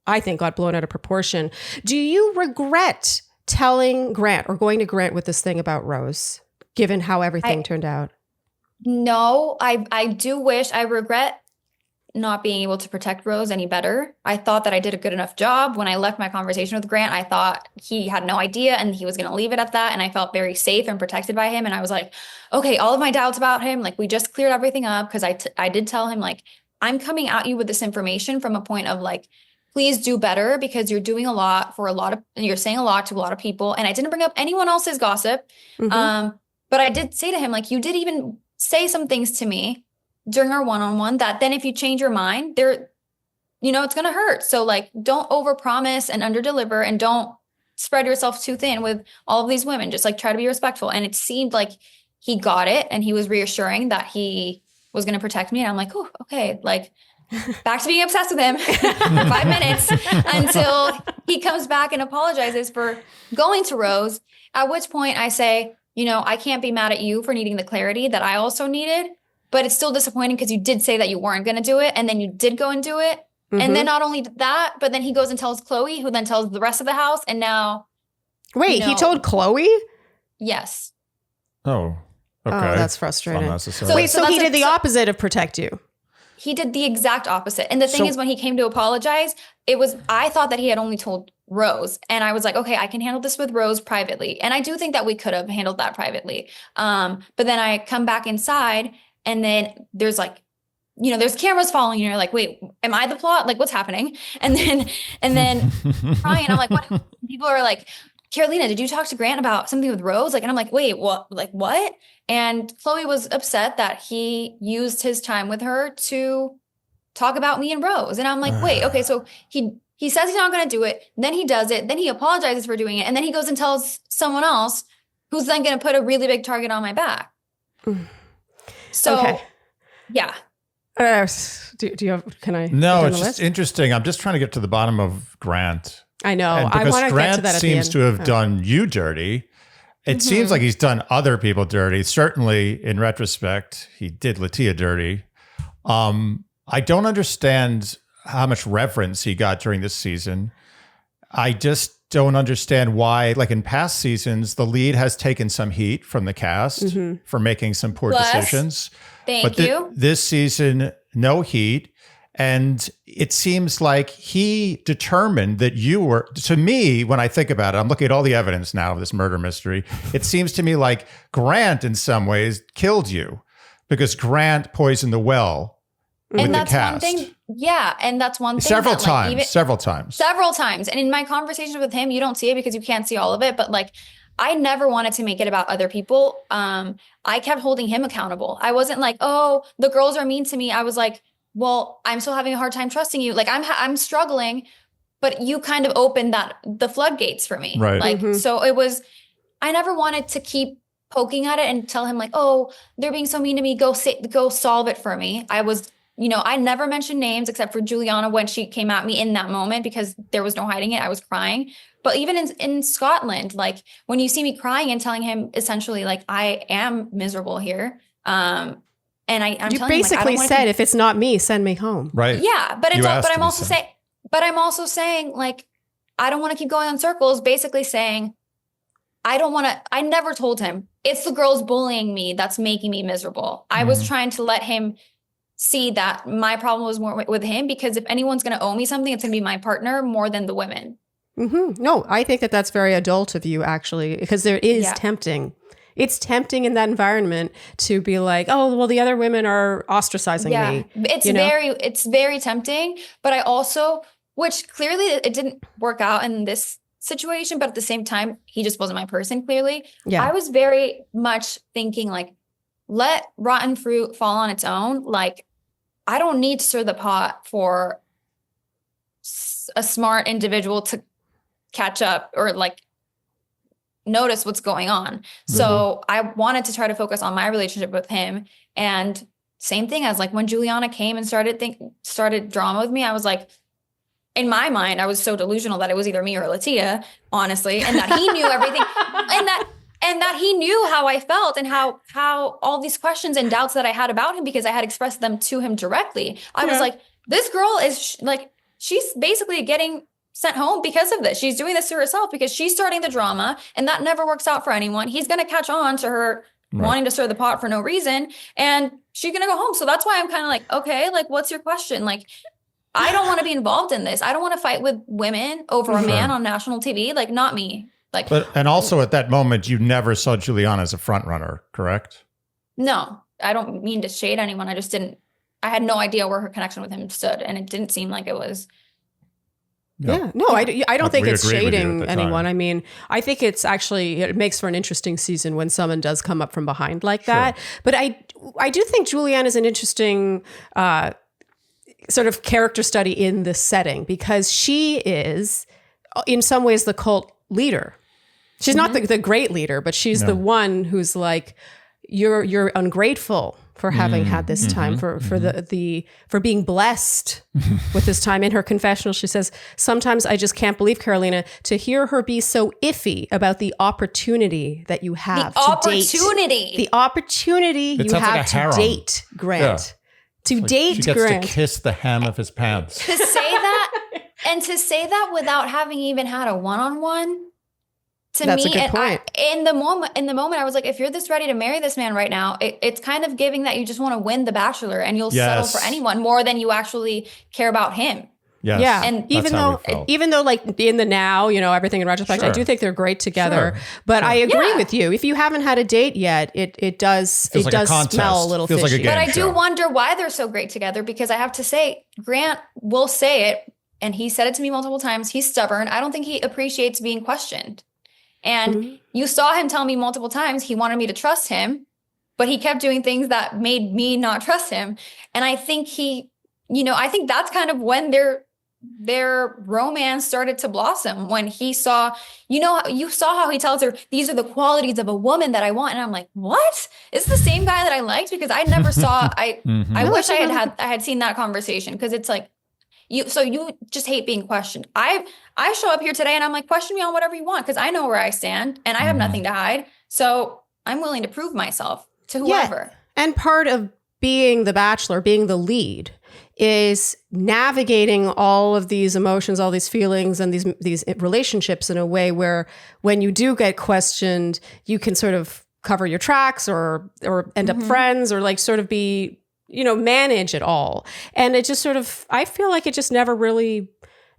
I think got blown out of proportion. Do you regret telling Grant or going to Grant with this thing about Rose, given how everything turned out? No, I do wish, I regret not being able to protect Rose any better. I thought that I did a good enough job. When I left my conversation with Grant, I thought he had no idea and he was going to leave it at that. And I felt very safe and protected by him. And I was like, okay, all of my doubts about him, like we just cleared everything up. Cause I did tell him like, I'm coming at you with this information from a point of like, please do better because you're doing a lot for a lot of, you're saying a lot to a lot of people. And I didn't bring up anyone else's gossip. But I did say to him, like, you did even say some things to me during our one-on-one that then if you change your mind, it's going to hurt. So like, don't overpromise and underdeliver and don't spread yourself too thin with all of these women. Just like try to be respectful. And it seemed like he got it and he was reassuring that he was going to protect me. And I'm like, oh, okay. Like back to being obsessed with him for 5 minutes until he comes back and apologizes for going to Rose. At which point I say, I can't be mad at you for needing the clarity that I also needed, but it's still disappointing because you did say that you weren't going to do it. And then you did go and do it. And then not only that, but then he goes and tells Chloe, who then tells the rest of the house. And now. Wait, he told Chloe? Yes. Oh, okay. Oh, that's frustrating. Unnecessary. So he did the opposite of protect you. He did the exact opposite. And the thing is, when he came to apologize, I thought that he had only told Rose. And I was like, okay, I can handle this with Rose privately. And I do think that we could have handled that privately. But then I come back inside and then there's like, there's cameras following you. And you're like, wait, am I the plot? Like, what's happening? And then crying. I'm like, what? People are like, Carolina, did you talk to Grant about something with Rose? Like, and I'm like, wait, what? Like, what? And Chloe was upset that he used his time with her to talk about me and Rose. And I'm like, wait, okay, so he says he's not going to do it. Then he does it. Then he apologizes for doing it. And then he goes and tells someone else who's then going to put a really big target on my back. So, okay. Yeah. Do you have, can I? No, it's just interesting. I'm just trying to get to the bottom of Grant. I know. And I want to get to that at the end. Seems to have done you dirty. It seems like he's done other people dirty. Certainly, in retrospect, he did Latia dirty. I don't understand how much reverence he got during this season. I just don't understand why, like in past seasons, the lead has taken some heat from the cast for making some poor decisions. Thank you. This season, no heat. And it seems like he determined that you were, to me, when I think about it, I'm looking at all the evidence now of this murder mystery. It seems to me like Grant, in some ways, killed you because Grant poisoned the well with the cast. One thing. Yeah. And that's one thing. Several times. And in my conversations with him, you don't see it because you can't see all of it. But like, I never wanted to make it about other people. I kept holding him accountable. I wasn't like, oh, the girls are mean to me. I was like, well, I'm still having a hard time trusting you. Like I'm struggling, but you kind of opened the floodgates for me. Right. Like, so it was, I never wanted to keep poking at it and tell him like, oh, they're being so mean to me. Go solve it for me. I was, I never mentioned names except for Juliana when she came at me in that moment because there was no hiding it. I was crying. But even in Scotland, like when you see me crying and telling him essentially like, I am miserable here. And I'm you telling basically him, like, said, if it's not me, send me home. Right. Yeah. But I'm also saying like, I don't want to keep going in circles, basically saying, I never told him it's the girls bullying me that's making me miserable. I was trying to let him see that my problem was more with him because if anyone's going to owe me something, it's going to be my partner more than the women. No, I think that's very adult of you actually, because there is tempting. It's tempting in that environment to be like, oh, well, the other women are ostracizing me. It's very tempting. But I also, which clearly it didn't work out in this situation, but at the same time, he just wasn't my person, clearly. Yeah. I was very much thinking like, let rotten fruit fall on its own. Like, I don't need to stir the pot for a smart individual to catch up or like notice what's going on. So I wanted to try to focus on my relationship with him. And same thing as like when Juliana came and started drama with me, I was like, in my mind, I was so delusional that it was either me or Latia, honestly, and that he knew everything and that he knew how I felt and how all these questions and doubts that I had about him because I had expressed them to him directly. I was like, this girl is she's basically getting sent home because of this. She's doing this to herself because she's starting the drama and that never works out for anyone. He's going to catch on to her wanting to stir the pot for no reason, and she's gonna go home. So that's why I'm kind of like, okay, like, what's your question? Like, I don't want to be involved in this. I don't want to fight with women over a man on national TV. Like, not me. Like, and also at that moment, you never saw Juliana as a front runner, correct? No, I don't mean to shade anyone. I just didn't. I had no idea where her connection with him stood, and it didn't seem like it was. Yeah, no, I don't think it's shading anyone. I mean, I think it's actually, it makes for an interesting season when someone does come up from behind like that. But I do think Juliana is an interesting sort of character study in this setting, because she is in some ways the cult leader. She's not the great leader, but she's the one who's like, you're ungrateful for having had this time, for being blessed with this time. In her confessional, she says, sometimes I just can't believe, Carolina, to hear her be so iffy about the opportunity that you have the to opportunity. date. The opportunity you have to date Grant. To date she gets Grant. to kiss the hem of his pants. To say that, and to say that without having even had a one-on-one. That's a good point. In the moment, I was like, if you're this ready to marry this man right now, it's kind of giving that you just want to win the Bachelor, and you'll settle for anyone more than you actually care about him. Yes. Yeah, and even though like in the now, everything in retrospect, I do think they're great together. But I agree with you. If you haven't had a date yet, it does smell a little fishy. Like a game but I show. do wonder why they're so great together, because I have to say, Grant will say it, and he said it to me multiple times. He's stubborn. I don't think he appreciates being questioned. And you saw him tell me multiple times he wanted me to trust him, but he kept doing things that made me not trust him. And I think I think that's kind of when their romance started to blossom, when he saw, you saw how he tells her, these are the qualities of a woman that I want. And I'm like, what? Is this the same guy that I liked? Because I never saw, I wish I had seen that conversation, because it's like, you just hate being questioned. I show up here today and I'm like, question me on whatever you want, because I know where I stand and I have nothing to hide. So I'm willing to prove myself to whoever. Yeah. And part of being the Bachelor, being the lead, is navigating all of these emotions, all these feelings, and these relationships in a way where when you do get questioned, you can sort of cover your tracks or end up friends, or like sort of be, manage it all. And it just sort of, I feel like it just never really,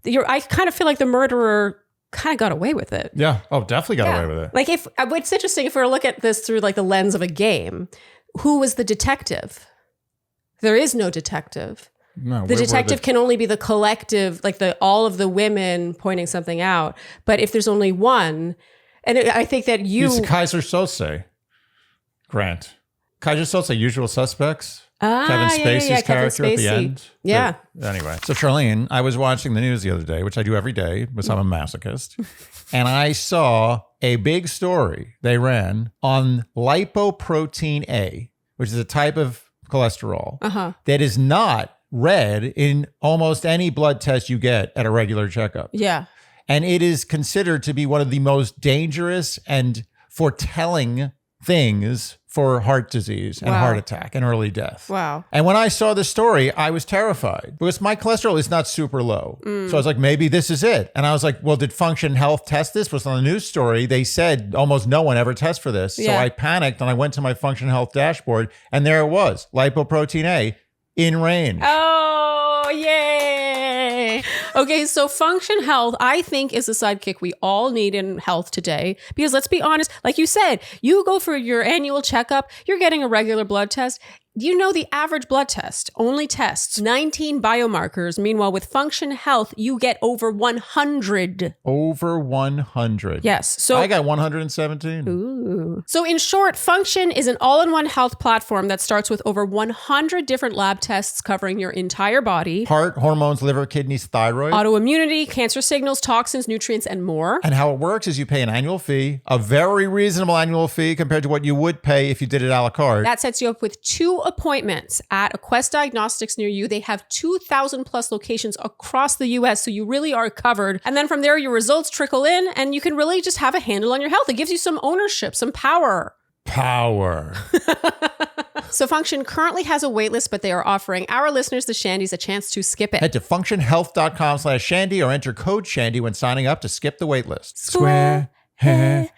I kind of feel like the murderer kind of got away with it. Yeah. Oh, definitely got away with it. Like it's interesting if we were to look at this through like the lens of a game, who was the detective? There is no detective. No, the detective can only be the collective, like all of the women pointing something out. But if there's only one, and I think that It's Kaiser Sose, Grant. Kaiser Sose, Usual Suspects. Kevin Spacey's character at the end. Yeah. Anyway, so Charlene, I was watching the news the other day, which I do every day because I'm a masochist, and I saw a big story they ran on lipoprotein A, which is a type of cholesterol that is not read in almost any blood test you get at a regular checkup. Yeah. And it is considered to be one of the most dangerous and foretelling things for heart disease and heart attack and early death. Wow. And when I saw the story, I was terrified because my cholesterol is not super low. So I was like, maybe this is it. And I was like, well, did Function Health test this? Was on the news story. They said almost no one ever tests for this. So I panicked and I went to my Function Health dashboard, and there it was, lipoprotein A in range. Oh, yay. Okay, so Function Health, I think, is the sidekick we all need in health today. Because let's be honest, like you said, you go for your annual checkup, you're getting a regular blood test. The average blood test only tests 19 biomarkers. Meanwhile, with Function Health, you get over 100. Over 100. Yes. So I got 117. Ooh. So in short, Function is an all-in-one health platform that starts with over 100 different lab tests covering your entire body. Heart, hormones, liver, kidneys, thyroid. Autoimmunity, cancer signals, toxins, nutrients, and more. And how it works is you pay an annual fee, a very reasonable annual fee compared to what you would pay if you did it a la carte. That sets you up with 2 appointments at a Quest Diagnostics near you. They have 2,000 plus locations across the US, so you really are covered. And then from there, your results trickle in and you can really just have a handle on your health. It gives you some ownership, some power. So Function currently has a waitlist, but they are offering our listeners, the Shandys, a chance to skip it. Head to functionhealth.com/Shandy or enter code Shandy when signing up to skip the waitlist. Square hair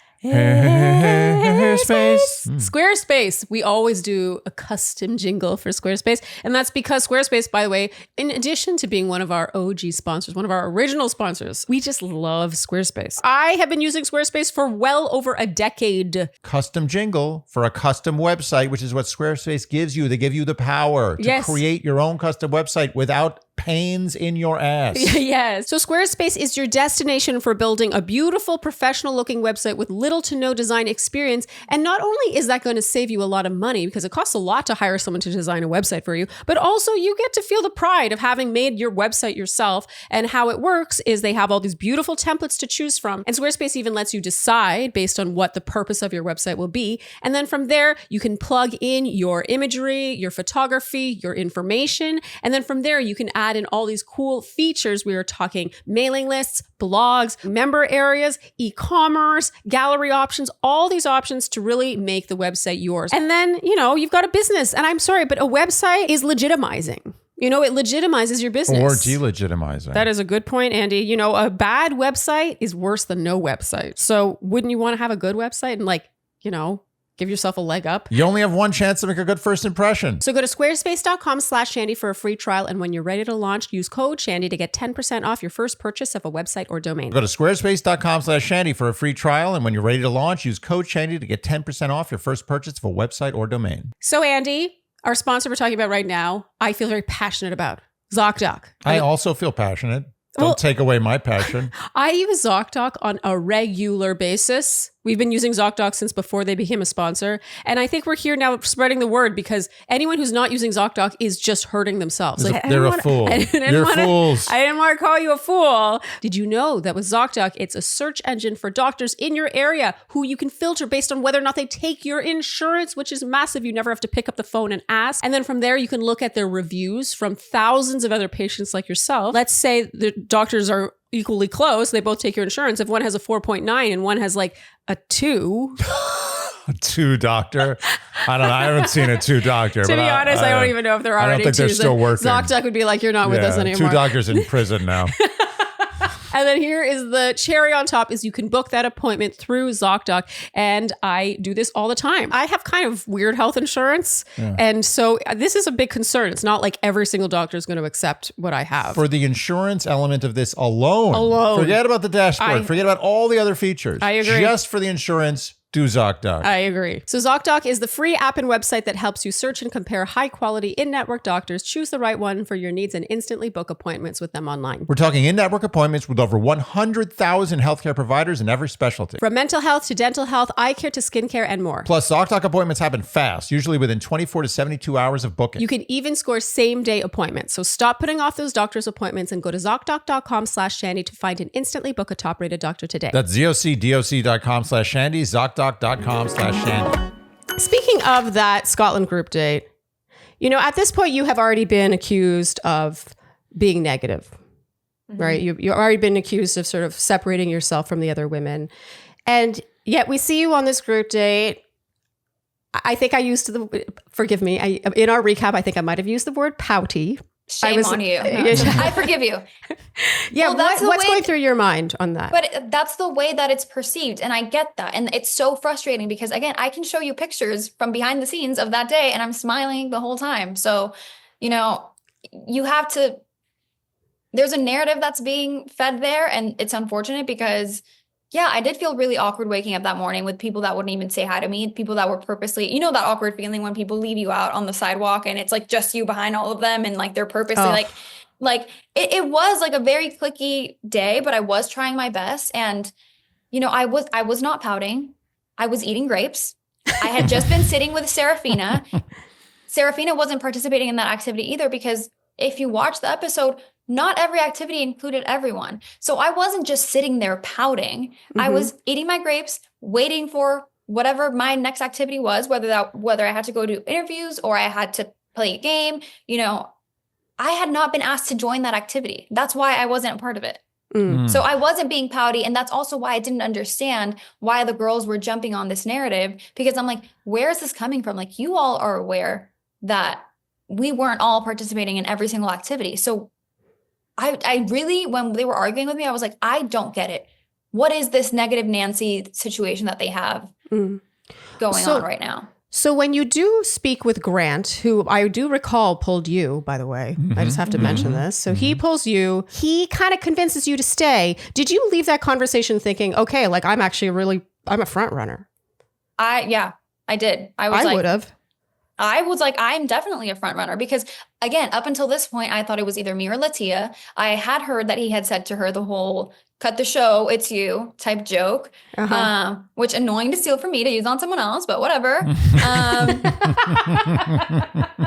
Space. Squarespace. We always do a custom jingle for Squarespace. And that's because Squarespace, by the way, in addition to being one of our OG sponsors, one of our original sponsors, we just love Squarespace. I have been using Squarespace for well over a decade. Custom jingle for a custom website, which is what Squarespace gives you. They give you the power to create your own custom website without pains in your ass. Yes. So Squarespace is your destination for building a beautiful, professional-looking website with little to no design experience. And not only is that going to save you a lot of money, because it costs a lot to hire someone to design a website for you, but also you get to feel the pride of having made your website yourself. And how it works is they have all these beautiful templates to choose from. And Squarespace even lets you decide based on what the purpose of your website will be. And then from there, you can plug in your imagery, your photography, your information. And then from there, you can add in all these cool features. We are talking mailing lists, blogs, member areas, e-commerce, gallery options, all these options to really make the website yours. And then, you've got a business. And I'm sorry, but a website is legitimizing. It legitimizes your business. Or delegitimizing. That is a good point, Andy. A bad website is worse than no website. So wouldn't you want to have a good website and give yourself a leg up? You only have one chance to make a good first impression. So go to squarespace.com/Shandy for a free trial. And when you're ready to launch, use code Shandy to get 10% off your first purchase of a website or domain. Go to squarespace.com/Shandy for a free trial. And when you're ready to launch, use code Shandy to get 10% off your first purchase of a website or domain. So Andy, our sponsor we're talking about right now, I feel very passionate about. ZocDoc. I also feel passionate. Don't take away my passion. I use ZocDoc on a regular basis. We've been using ZocDoc since before they became a sponsor. And I think we're here now spreading the word because anyone who's not using ZocDoc is just hurting themselves. They're a fool. You're fools. I didn't want to call you a fool. Did you know that with ZocDoc, it's a search engine for doctors in your area who you can filter based on whether or not they take your insurance, which is massive. You never have to pick up the phone and ask. And then from there, you can look at their reviews from thousands of other patients like yourself. Let's say the doctors are equally close. They both take your insurance. If one has a 4.9 and one has a 2. A 2 doctor? I don't know. I haven't seen a 2 doctor. To be honest, I don't even know if they're already 2s. I don't think they're still working. ZocDoc would be like, you're not with us anymore. 2 doctors in prison now. And then here is the cherry on top is you can book that appointment through ZocDoc. And I do this all the time. I have kind of weird health insurance. Yeah. And so this is a big concern. It's not like every single doctor is going to accept what I have. For the insurance element of this alone. Forget about the dashboard. Forget about all the other features. I agree. Just for the insurance, do ZocDoc. I agree. So ZocDoc is the free app and website that helps you search and compare high quality in-network doctors, choose the right one for your needs, and instantly book appointments with them online. We're talking in-network appointments with over 100,000 healthcare providers in every specialty. From mental health to dental health, eye care to skincare, and more. Plus, ZocDoc appointments happen fast, usually within 24 to 72 hours of booking. You can even score same-day appointments. So stop putting off those doctor's appointments and go to ZocDoc.com/Shandy to find and instantly book a top-rated doctor today. That's ZocDoc.com/Shandy, ZocDoc.com/Shandy. Speaking of that Scotland group date, at this point, you have already been accused of being negative, right? You've already been accused of sort of separating yourself from the other women. And yet we see you on this group date. I think I used forgive me, in our recap, I think I might have used the word pouty. Shame on you. I forgive you. Yeah, well, what's going through your mind on that? But that's the way that it's perceived. And I get that. And it's so frustrating because, again, I can show you pictures from behind the scenes of that day and I'm smiling the whole time. So, you have to, there's a narrative that's being fed there. And it's unfortunate because, yeah, I did feel really awkward waking up that morning with people that wouldn't even say hi to me, people that were purposely, that awkward feeling when people leave you out on the sidewalk and it's just you behind all of them and they're purposely it was a very cliquey day, but I was trying my best. And, I was not pouting. I was eating grapes. I had just been sitting with Serafina. Serafina wasn't participating in that activity either because if you watch the episode, not every activity included everyone. So I wasn't just sitting there pouting. Mm-hmm. I was eating my grapes, waiting for whatever my next activity was, whether I had to go do interviews or I had to play a game. I had not been asked to join that activity. That's why I wasn't a part of it. Mm. So I wasn't being pouty. And that's also why I didn't understand why the girls were jumping on this narrative, because I'm like, where is this coming from? You all are aware that we weren't all participating in every single activity. So I really, when they were arguing with me, I was like, I don't get it. what is this negative Nancy situation that they have going on right now? So when you do speak with Grant, who I do recall pulled you, by the way, I just have to mention this. So he pulls you, he kind of convinces you to stay. Did you leave that conversation thinking, okay, like I'm a front runner? I did. I would have. I was like, I'm definitely a front runner because, again, up until this point, I thought it was either me or Latia. I had heard that he had said to her the whole "cut the show, it's you" type joke, which annoying to steal from me to use on someone else, but whatever.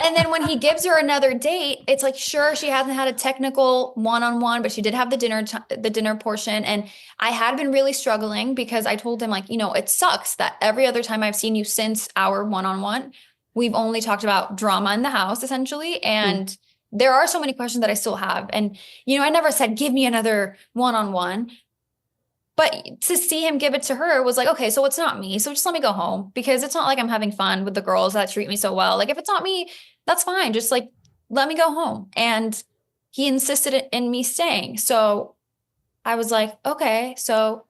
And then when he gives her another date, it's like, sure, she hasn't had a technical one-on-one, but she did have the dinner portion. And I had been really struggling because I told him, like, it sucks that every other time I've seen you since our one-on-one, we've only talked about drama in the house, essentially. And there are so many questions that I still have. And, I never said, give me another one-on-one. But to see him give it to her was like, okay, so it's not me. So just let me go home because it's not like I'm having fun with the girls that treat me so well. Like, if it's not me, that's fine. Just like, let me go home. And he insisted in me staying. So I was like, okay, so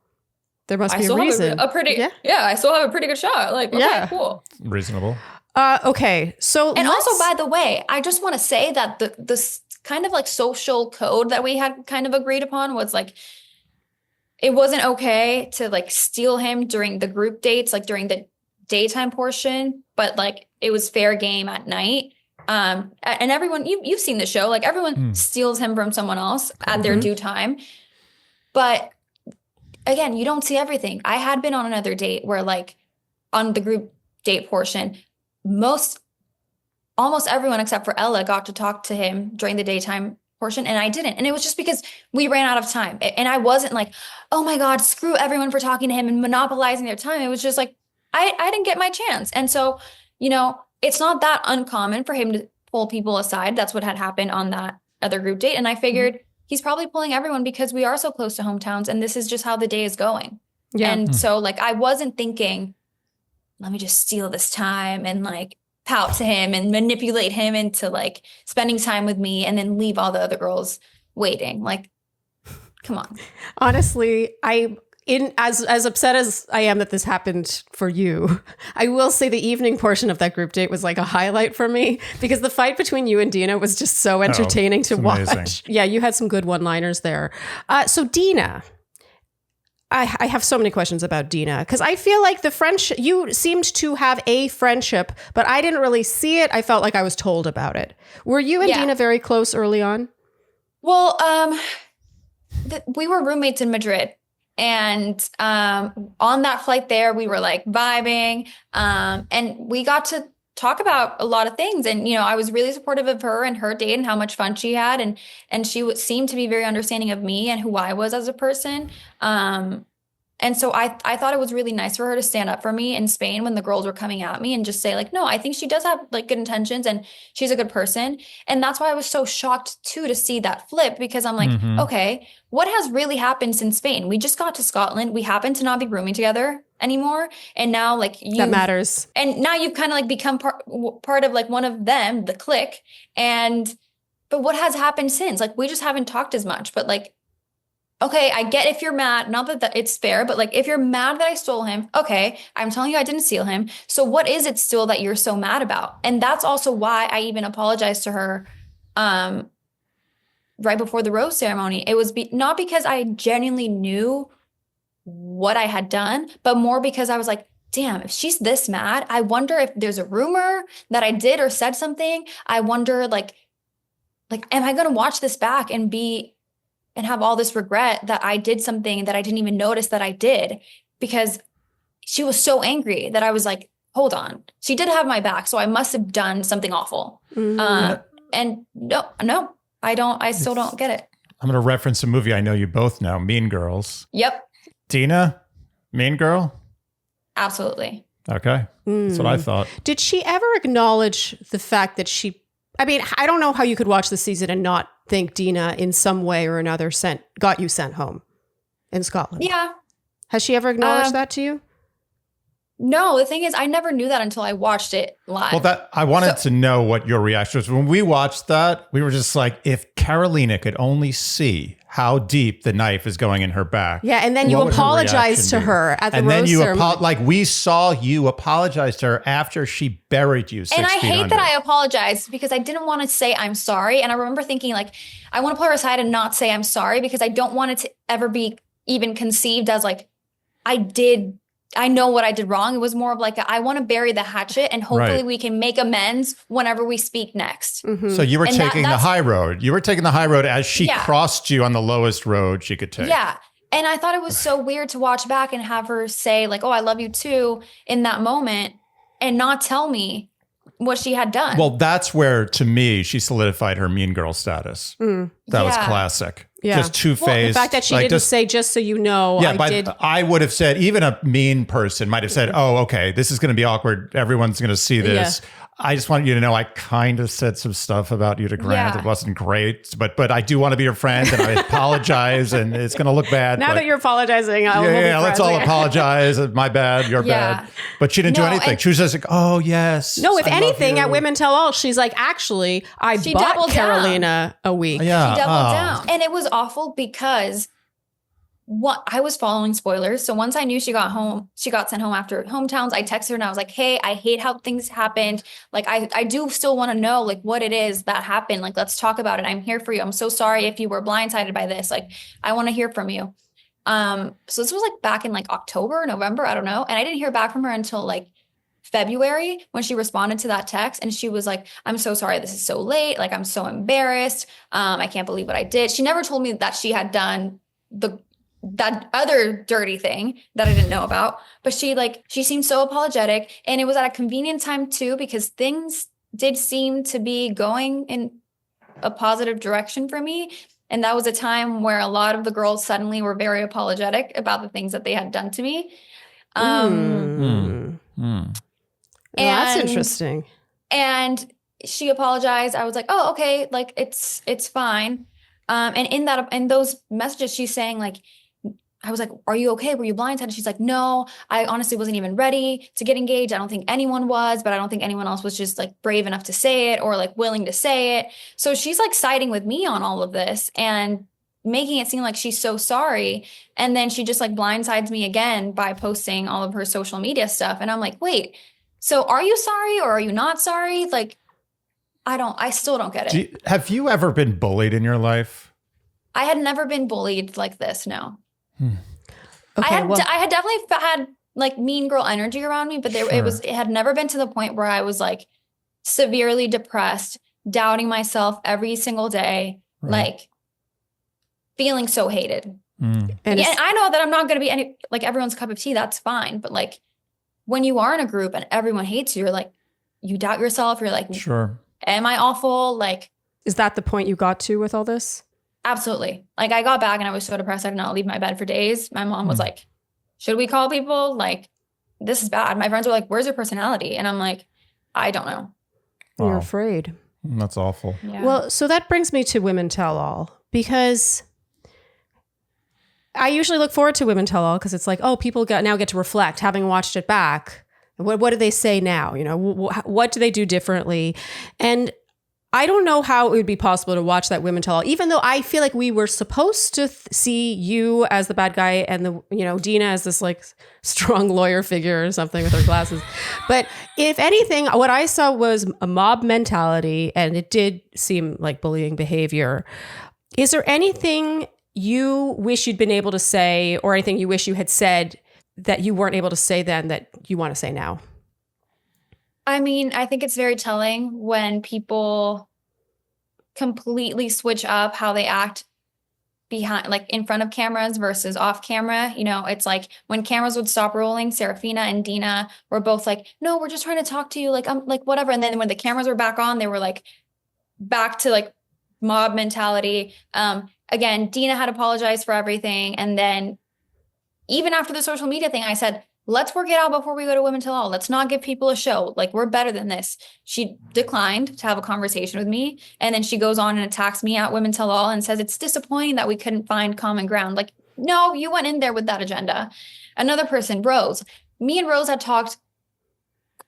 there must be a reason. I still have a pretty good shot. Like, okay, cool. Reasonable. Okay. So also, by the way, I just want to say that the kind of like social code that we had kind of agreed upon was like, it wasn't okay to like steal him during the group dates, like during the daytime portion, but like it was fair game at night. And everyone, you've seen the show, like everyone steals him from someone else at their due time. But again, you don't see everything. I had been on another date where like on the group date portion, almost everyone except for Ella got to talk to him during the daytime portion, and I didn't. And it was just because we ran out of time. And I wasn't like, oh my God, screw everyone for talking to him and monopolizing their time. It was just like, I didn't get my chance. And so, it's not that uncommon for him to pull people aside. That's what had happened on that other group date. And I figured he's probably pulling everyone because we are so close to hometowns and this is just how the day is going. Yeah. And so like, I wasn't thinking, let me just steal this time and like pout to him and manipulate him into like spending time with me and then leave all the other girls waiting. Like, come on. Honestly, as upset as I am that this happened for you, I will say the evening portion of that group date was like a highlight for me because the fight between you and Dina was just so entertaining to watch. Amazing. Yeah, you had some good one-liners there. So Dina, I have so many questions about Dina because I feel like the friendship, you seemed to have a friendship, but I didn't really see it. I felt like I was told about it. Were you and Dina very close early on? Well, we were roommates in Madrid. And on that flight there, we were like vibing and we got to talk about a lot of things. And, I was really supportive of her and her date and how much fun she had. And she seemed to be very understanding of me and who I was as a person. And so I thought it was really nice for her to stand up for me in Spain when the girls were coming at me and just say like, no, I think she does have like good intentions and she's a good person. And that's why I was so shocked too to see that flip because I'm like, okay, what has really happened since Spain? We just got to Scotland. We happen to not be rooming together anymore. And now like that matters. And now you've kind of like become part of like one of them, the clique. But what has happened since? Like we just haven't talked as much, but like, okay, I get if you're mad, not that it's fair, but like if you're mad that I stole him, okay, I'm telling you I didn't steal him. So what is it still that you're so mad about? And that's also why I even apologized to her right before the rose ceremony. It was not because I genuinely knew what I had done, but more because I was like, damn, if she's this mad, I wonder if there's a rumor that I did or said something. I wonder like, am I going to watch this back and have all this regret that I did something that I didn't even notice that I did because she was so angry that I was like, hold on. She did have my back. So I must have done something awful. And no, I still don't get it. I'm going to reference a movie I know you both know, Mean Girls. Yep. Dina, Mean Girl? Absolutely. Okay. That's what I thought. Did she ever acknowledge the fact that I don't know how you could watch the season and not think Dina in some way or another got you sent home in Scotland. Yeah. Has she ever acknowledged that to you? No, the thing is, I never knew that until I watched it live. Well, I wanted to know what your reaction was. When we watched that, we were just like, if Carolina could only see how deep the knife is going in her back. Yeah, and then you apologized to her at the rose ceremony. Like we saw you apologize to her after she buried you 6 and I feet hate under. that I apologized because I didn't want to say I'm sorry. And I remember thinking like, I want to pull her aside and not say I'm sorry because I don't want it to ever be even conceived as like, I know what I did wrong. It was more of like, I want to bury the hatchet and hopefully we can make amends whenever we speak next. Mm-hmm. So you were taking the high road. You were taking the high road as she crossed you on the lowest road she could take. Yeah. And I thought it was so weird to watch back and have her say like, oh, I love you too in that moment and not tell me what she had done. Well, that's where, to me, she solidified her mean girl status. That was classic. Yeah. Just two-faced. Well, the fact that she didn't say, just so you know, I would have said, even a mean person might have said, oh, okay, this is going to be awkward. Everyone's going to see this. Yeah. I just want you to know I kind of said some stuff about you to Grant. It wasn't great, but I do want to be your friend and I apologize and it's going to look bad. Now that you're apologizing, let's all apologize. My bad, you're bad. But she didn't do anything. She was just like, oh, yes. No, if anything, at Women Tell All, she's like, actually, I bought Carolina a week. Yeah. She doubled down. And it was awful because I was following spoilers. So once I knew she got sent home after hometowns, I texted her and I was like, hey, I hate how things happened. Like, I do still want to know like what it is that happened. Like, let's talk about it. I'm here for you. I'm so sorry if you were blindsided by this. Like, I want to hear from you. So this was like back in like October, November, I don't know. And I didn't hear back from her until like February when she responded to that text. And she was like, I'm so sorry. This is so late. Like, I'm so embarrassed. I can't believe what I did. She never told me that she had done that other dirty thing that I didn't know about, but she seemed so apologetic, and it was at a convenient time too, because things did seem to be going in a positive direction for me. And that was a time where a lot of the girls suddenly were very apologetic about the things that they had done to me. Well, that's interesting. And she apologized. I was like, oh, okay. Like it's fine. And in those messages, she's saying like, I was like, are you okay? Were you blindsided? And she's like, no, I honestly wasn't even ready to get engaged. I don't think anyone was, but I don't think anyone else was just like brave enough to say it or like willing to say it. So she's like siding with me on all of this and making it seem like she's so sorry. And then she just like blindsides me again by posting all of her social media stuff. And I'm like, wait, so are you sorry or are you not sorry? Like, I still don't get it. Have you ever been bullied in your life? I had never been bullied like this. No. Okay, I had definitely had like mean girl energy around me, but it had never been to the point where I was like severely depressed, doubting myself every single day, like feeling so hated. And I know that I'm not going to be like everyone's cup of tea. That's fine. But like when you are in a group and everyone hates you, you're like, you doubt yourself. You're like, am I awful? Like, is that the point you got to with all this? Absolutely. Like I got back and I was so depressed I did not leave my bed for days. My mom was like, should we call people? Like, this is bad. My friends were like, where's your personality? And I'm like, I don't know. Wow. You're afraid. That's awful. Yeah. Well, so that brings me to Women Tell All, because I usually look forward to Women Tell All because it's like, oh, people now get to reflect, having watched it back. What do they say now? You know, what do they do differently? And I don't know how it would be possible to watch that Women Tell All, even though I feel like we were supposed to see you as the bad guy and Dina as this like strong lawyer figure or something with her glasses. But if anything, what I saw was a mob mentality, and it did seem like bullying behavior. Is there anything you wish you'd been able to say, or anything you wish you had said that you weren't able to say then that you want to say now? I mean, I think it's very telling when people completely switch up how they act behind, like in front of cameras versus off camera. You know, it's like when cameras would stop rolling, Serafina and Dina were both like, no, we're just trying to talk to you. Like, I'm like, whatever. And then when the cameras were back on, they were like back to like mob mentality. Again, Dina had apologized for everything. And then even after the social media thing, I said, let's work it out before we go to Women Tell All. Let's not give people a show. Like, we're better than this. She declined to have a conversation with me. And then she goes on and attacks me at Women Tell All and says, it's disappointing that we couldn't find common ground. Like, no, you went in there with that agenda. Another person, Rose, me and Rose had talked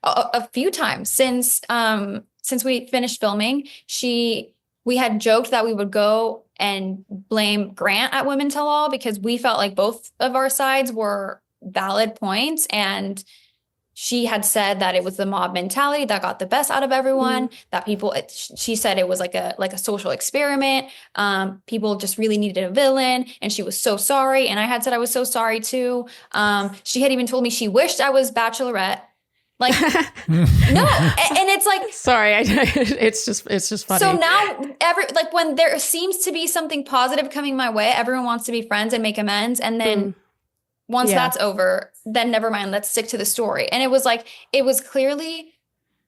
a few times since we finished filming. We had joked that we would go and blame Grant at Women Tell All because we felt like both of our sides were valid points, and she had said that it was the mob mentality that got the best out of everyone, that she said it was like a social experiment. People just really needed a villain, and she was so sorry. And I had said I was so sorry too. She had even told me she wished I was Bachelorette. Like, no. And it's like, sorry, it's just funny. So now when there seems to be something positive coming my way, everyone wants to be friends and make amends. And then once that's over, then never mind, let's stick to the story. And it was clearly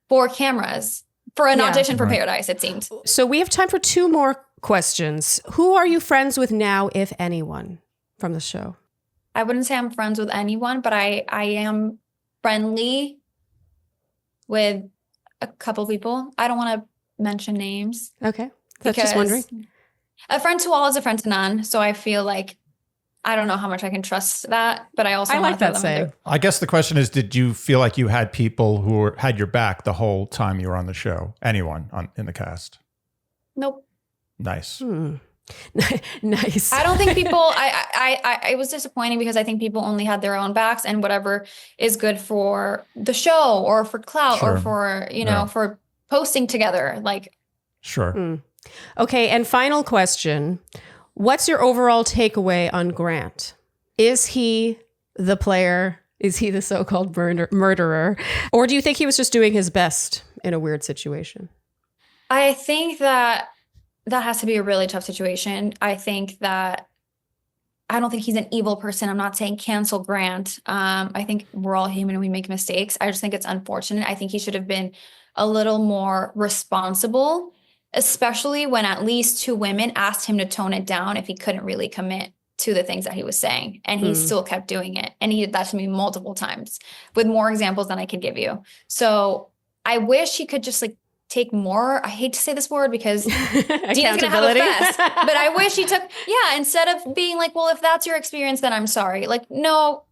for cameras, for an audition for Paradise, it seemed. So we have time for 2 more questions. Who are you friends with now, if anyone, from the show? I wouldn't say I'm friends with anyone, but I am friendly with a couple people. I don't want to mention names. Okay. That's just wondering. A friend to all is a friend to none. So I feel like I don't know how much I can trust that, but I also like that saying. I guess the question is, did you feel like you had people who had your back the whole time you were on the show? Anyone in the cast? Nope. Nice. Nice. I don't think people, it was disappointing because I think people only had their own backs, and whatever is good for the show or for clout or for, for posting together. Like, sure. Okay. And final question. What's your overall takeaway on Grant? Is he the player? Is he the so-called murderer? Or do you think he was just doing his best in a weird situation? I think that has to be a really tough situation. I don't think he's an evil person. I'm not saying cancel Grant. I think we're all human and we make mistakes. I just think it's unfortunate. I think he should have been a little more responsible, especially when at least 2 women asked him to tone it down if he couldn't really commit to the things that he was saying. And he still kept doing it. And he did that to me multiple times with more examples than I could give you. So I wish he could just take more. I hate to say this word because Dina's going to have a fest, but I wish he took, instead of being like, well, if that's your experience, then I'm sorry. Like, no,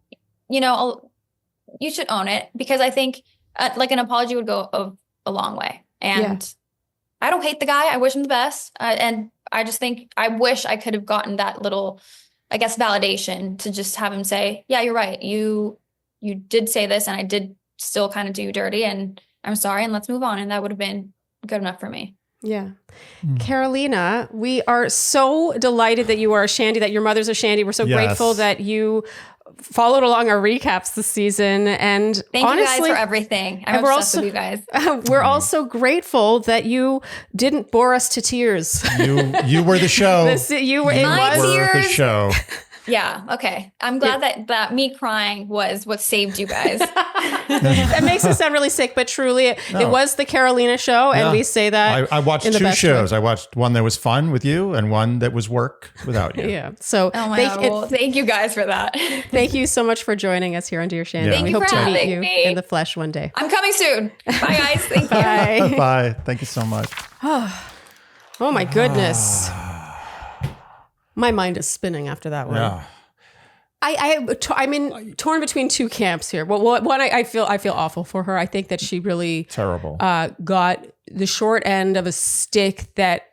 you should own it, because I think an apology would go a long way. And I don't hate the guy. I wish him the best. And I just think I wish I could have gotten that little, I guess, validation to just have him say, yeah, you're right. You did say this and I did still kind of do you dirty, and I'm sorry, and let's move on. And that would have been good enough for me. Yeah. Carolina, we are so delighted that you are a Shandy, that your mother's a Shandy. We're so grateful that you followed along our recaps this season. And thank honestly, you guys for everything. I'm obsessed with you guys. We're also grateful that you didn't bore us to tears. You were the show. You were the show. Yeah. Okay. I'm glad that me crying was what saved you guys. That makes it sound really sick, but truly it was the Carolina show. And we say that. I watched 2 shows. I watched one that was fun with you and one that was work without you. Yeah. So thank you guys for that. Thank you so much for joining us here on Dear Shandy. Thank we you hope for to meet having you me. in the flesh one day. I'm coming soon. Bye guys. Thank you. Bye. Bye. Thank you so much. Oh my goodness. My mind is spinning after that one. Yeah. I'm in torn between 2 camps here. Well, one, I feel awful for her. I think that she really terrible got the short end of a stick. That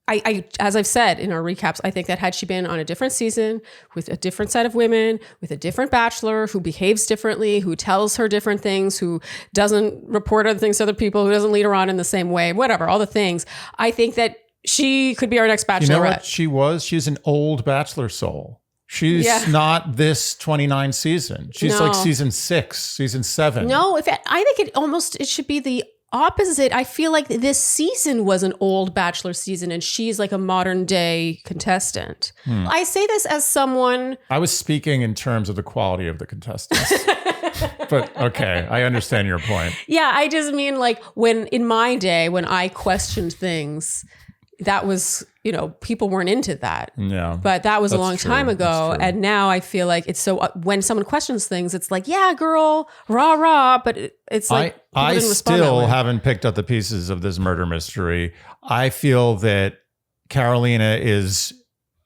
I as I've said in our recaps, I think that had she been on a different season with a different set of women, with a different bachelor who behaves differently, who tells her different things, who doesn't report other things to other people, who doesn't lead her on in the same way, whatever, all the things, I think that she could be our next Bachelorette. You know what she was? She's an old Bachelor soul. She's not this 29 season. She's like season 6, season 7. No, I think it should be the opposite. I feel like this season was an old Bachelor season and she's like a modern day contestant. I say this as someone... I was speaking in terms of the quality of the contestants. But okay, I understand your point. Yeah, I just mean like when in my day, when I questioned things, that was, people weren't into that. Yeah. But that was a long time ago. And now I feel like it's so, when someone questions things, it's like, yeah, girl, rah, rah. But it's like, I still haven't picked up the pieces of this murder mystery. I feel that Carolina is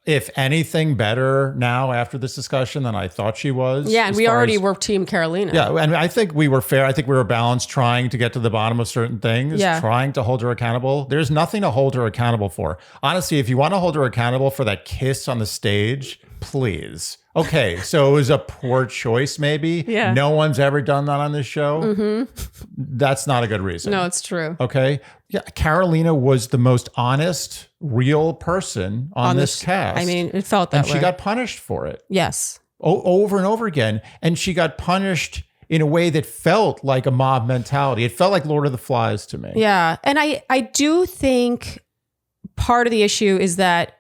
if anything, better now after this discussion than I thought she was. Yeah, and we already were Team Carolina. Yeah, and I think we were fair. I think we were balanced, trying to get to the bottom of certain things, trying to hold her accountable. There's nothing to hold her accountable for. Honestly, if you want to hold her accountable for that kiss on the stage, please. Okay, so it was a poor choice, maybe. Yeah. No one's ever done that on this show. Mm-hmm. That's not a good reason. No, it's true. Okay. Yeah, Carolina was the most honest, real person on this cast. I mean, it felt that way. And she got punished for it. Yes. Over and over again. And she got punished in a way that felt like a mob mentality. It felt like Lord of the Flies to me. Yeah. And I do think part of the issue is that,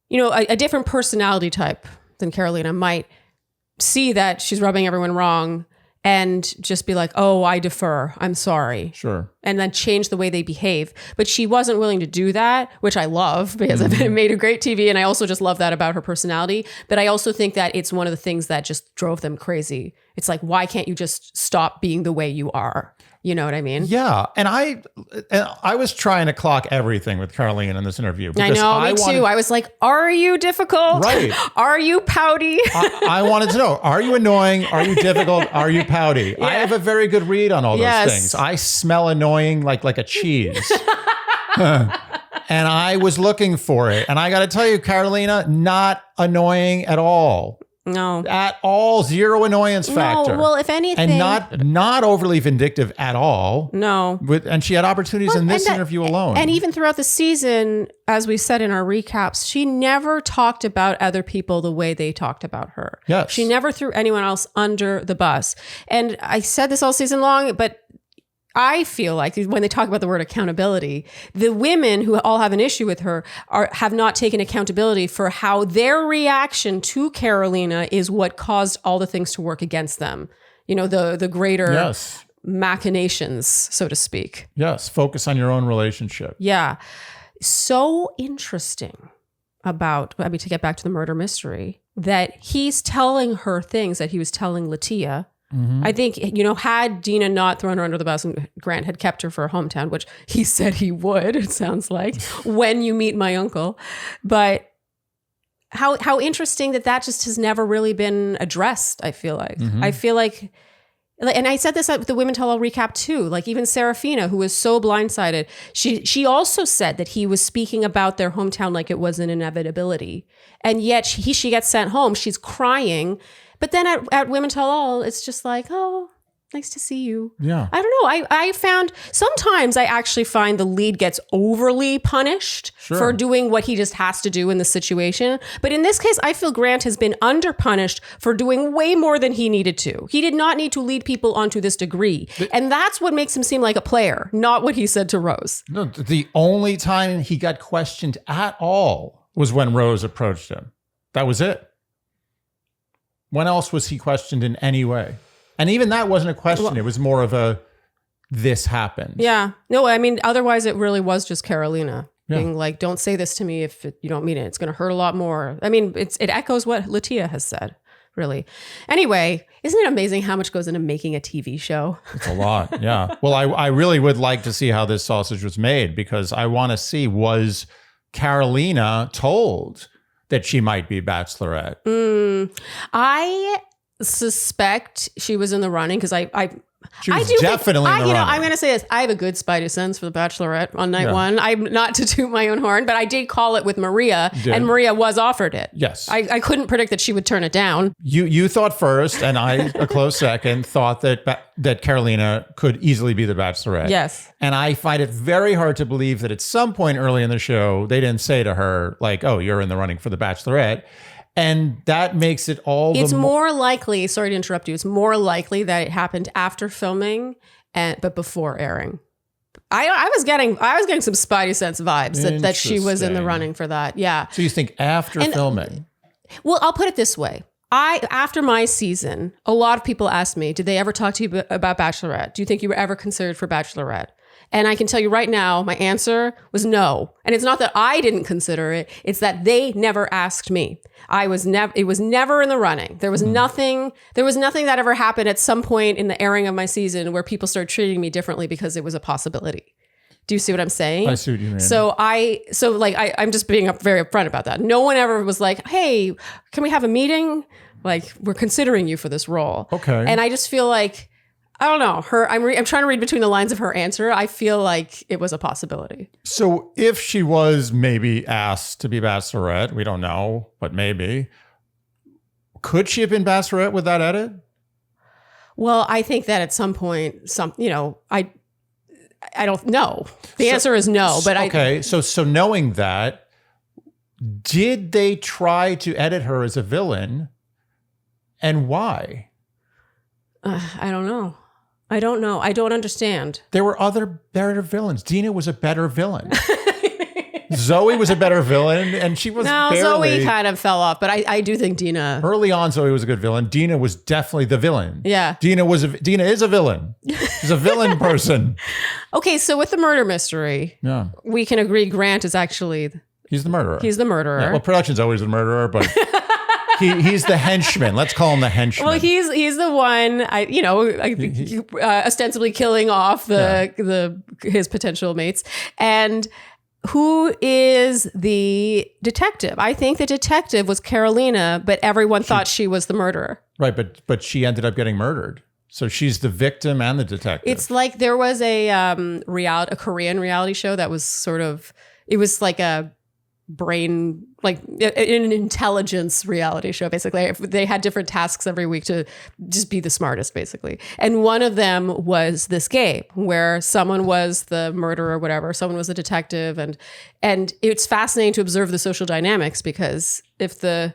you know, a different personality type than Carolina might see that she's rubbing everyone wrong and just be like, oh, I defer. I'm sorry. Sure. And then change the way they behave. But she wasn't willing to do that, which I love because it made a great TV. And I also just love that about her personality. But I also think that it's one of the things that just drove them crazy. It's like, why can't you just stop being the way you are? You know what I mean? Yeah. And I was trying to clock everything with Carolina in this interview. I know, me too. I was like, are you difficult? Right. Are you pouty? I wanted to know, are you annoying? Are you difficult? Are you pouty? I have a very good read on all those things. I smell annoying like a cheese. And I was looking for it. And I got to tell you, Carolina, not annoying at all. No. At all. Zero annoyance factor. No, well, if anything. And not overly vindictive at all. No. And she had opportunities in this interview alone. And even throughout the season, as we said in our recaps, she never talked about other people the way they talked about her. Yes. She never threw anyone else under the bus. And I said this all season long, but I feel like when they talk about the word accountability, the women who all have an issue with her have not taken accountability for how their reaction to Carolina is what caused all the things to work against them. You know, the greater machinations, so to speak. Yes. Focus on your own relationship. Yeah. So interesting to get back to the murder mystery, that he's telling her things that he was telling Latia. Mm-hmm. I think, you know, had Dina not thrown her under the bus and Grant had kept her for her hometown, which he said he would, it sounds like, when you meet my uncle. But how interesting that just has never really been addressed, I feel like. Mm-hmm. I feel like, and I said this at the Women Tell All recap too, like even Serafina, who was so blindsided, she also said that he was speaking about their hometown like it was an inevitability. And yet she gets sent home, she's crying. But then at Women Tell All, it's just like, oh, nice to see you. Yeah. I don't know. I found sometimes I actually find the lead gets overly punished for doing what he just has to do in the situation. But in this case, I feel Grant has been underpunished for doing way more than he needed to. He did not need to lead people onto this degree. And that's what makes him seem like a player, not what he said to Rose. No, the only time he got questioned at all was when Rose approached him. That was it. When else was he questioned in any way? And even that wasn't a question. It was more of a, this happened. Yeah. No, I mean, otherwise it really was just Carolina being like, don't say this to me if you don't mean it. It's going to hurt a lot more. I mean, it echoes what Latia has said, really. Anyway, isn't it amazing how much goes into making a TV show? It's a lot. Yeah. Well, I really would like to see how this sausage was made, because I want to see, was Carolina told that she might be Bachelorette? I suspect she was in the running because she was definitely in the running. I'm going to say this. I have a good spidey sense for the Bachelorette on night one. I'm not to toot my own horn, but I did call it with Maria, and Maria was offered it. Yes. I couldn't predict that she would turn it down. You thought first, and I, a close second, thought that Carolina could easily be the Bachelorette. Yes. And I find it very hard to believe that at some point early in the show, they didn't say to her, like, oh, you're in the running for the Bachelorette. And that makes it all It's more likely, sorry to interrupt you, it's more likely that it happened after filming, but before airing. I was getting some Spidey Sense vibes that she was in the running for that. Yeah. So you think after filming? Well, I'll put it this way. After my season, a lot of people asked me, did they ever talk to you about Bachelorette? Do you think you were ever considered for Bachelorette? And I can tell you right now, my answer was no. And it's not that I didn't consider it. It's that they never asked me. It was never in the running. There was nothing that ever happened at some point in the airing of my season where people started treating me differently because it was a possibility. Do you see what I'm saying? I see what you mean. So I'm just being very upfront about that. No one ever was like, hey, can we have a meeting? Like, we're considering you for this role. Okay. And I just feel like, I don't know, I'm trying to read between the lines of her answer. I feel like it was a possibility. So if she was maybe asked to be Bachelorette, we don't know, but maybe, could she have been Bachelorette with that edit? Well, I think that at some point, I don't know. The answer is no, but okay. So knowing that, did they try to edit her as a villain, and why? I don't know. I don't understand. There were other better villains. Dina was a better villain. Zoe was a better villain, and she was barely. Zoe kind of fell off, but I do think Dina. Early on, Zoe was a good villain. Dina was definitely the villain. Yeah. Dina is a villain. She's a villain person. Okay, so with the murder mystery, Yeah. we can agree Grant is actually... He's the murderer. He's the murderer. Yeah, well, production's always the murderer, but he's the henchman. Let's call him the henchman. Well, he's the one, ostensibly killing off his potential mates. And who is the detective? I think the detective was Carolina, but everyone thought she was the murderer. Right, but she ended up getting murdered. So she's the victim and the detective. It's like there was a Korean reality show that was it was like a brain, like an intelligence reality show, basically. They had different tasks every week to just be the smartest, basically. And one of them was this game where someone was the murderer or whatever, someone was the detective. And it's fascinating to observe the social dynamics, because if the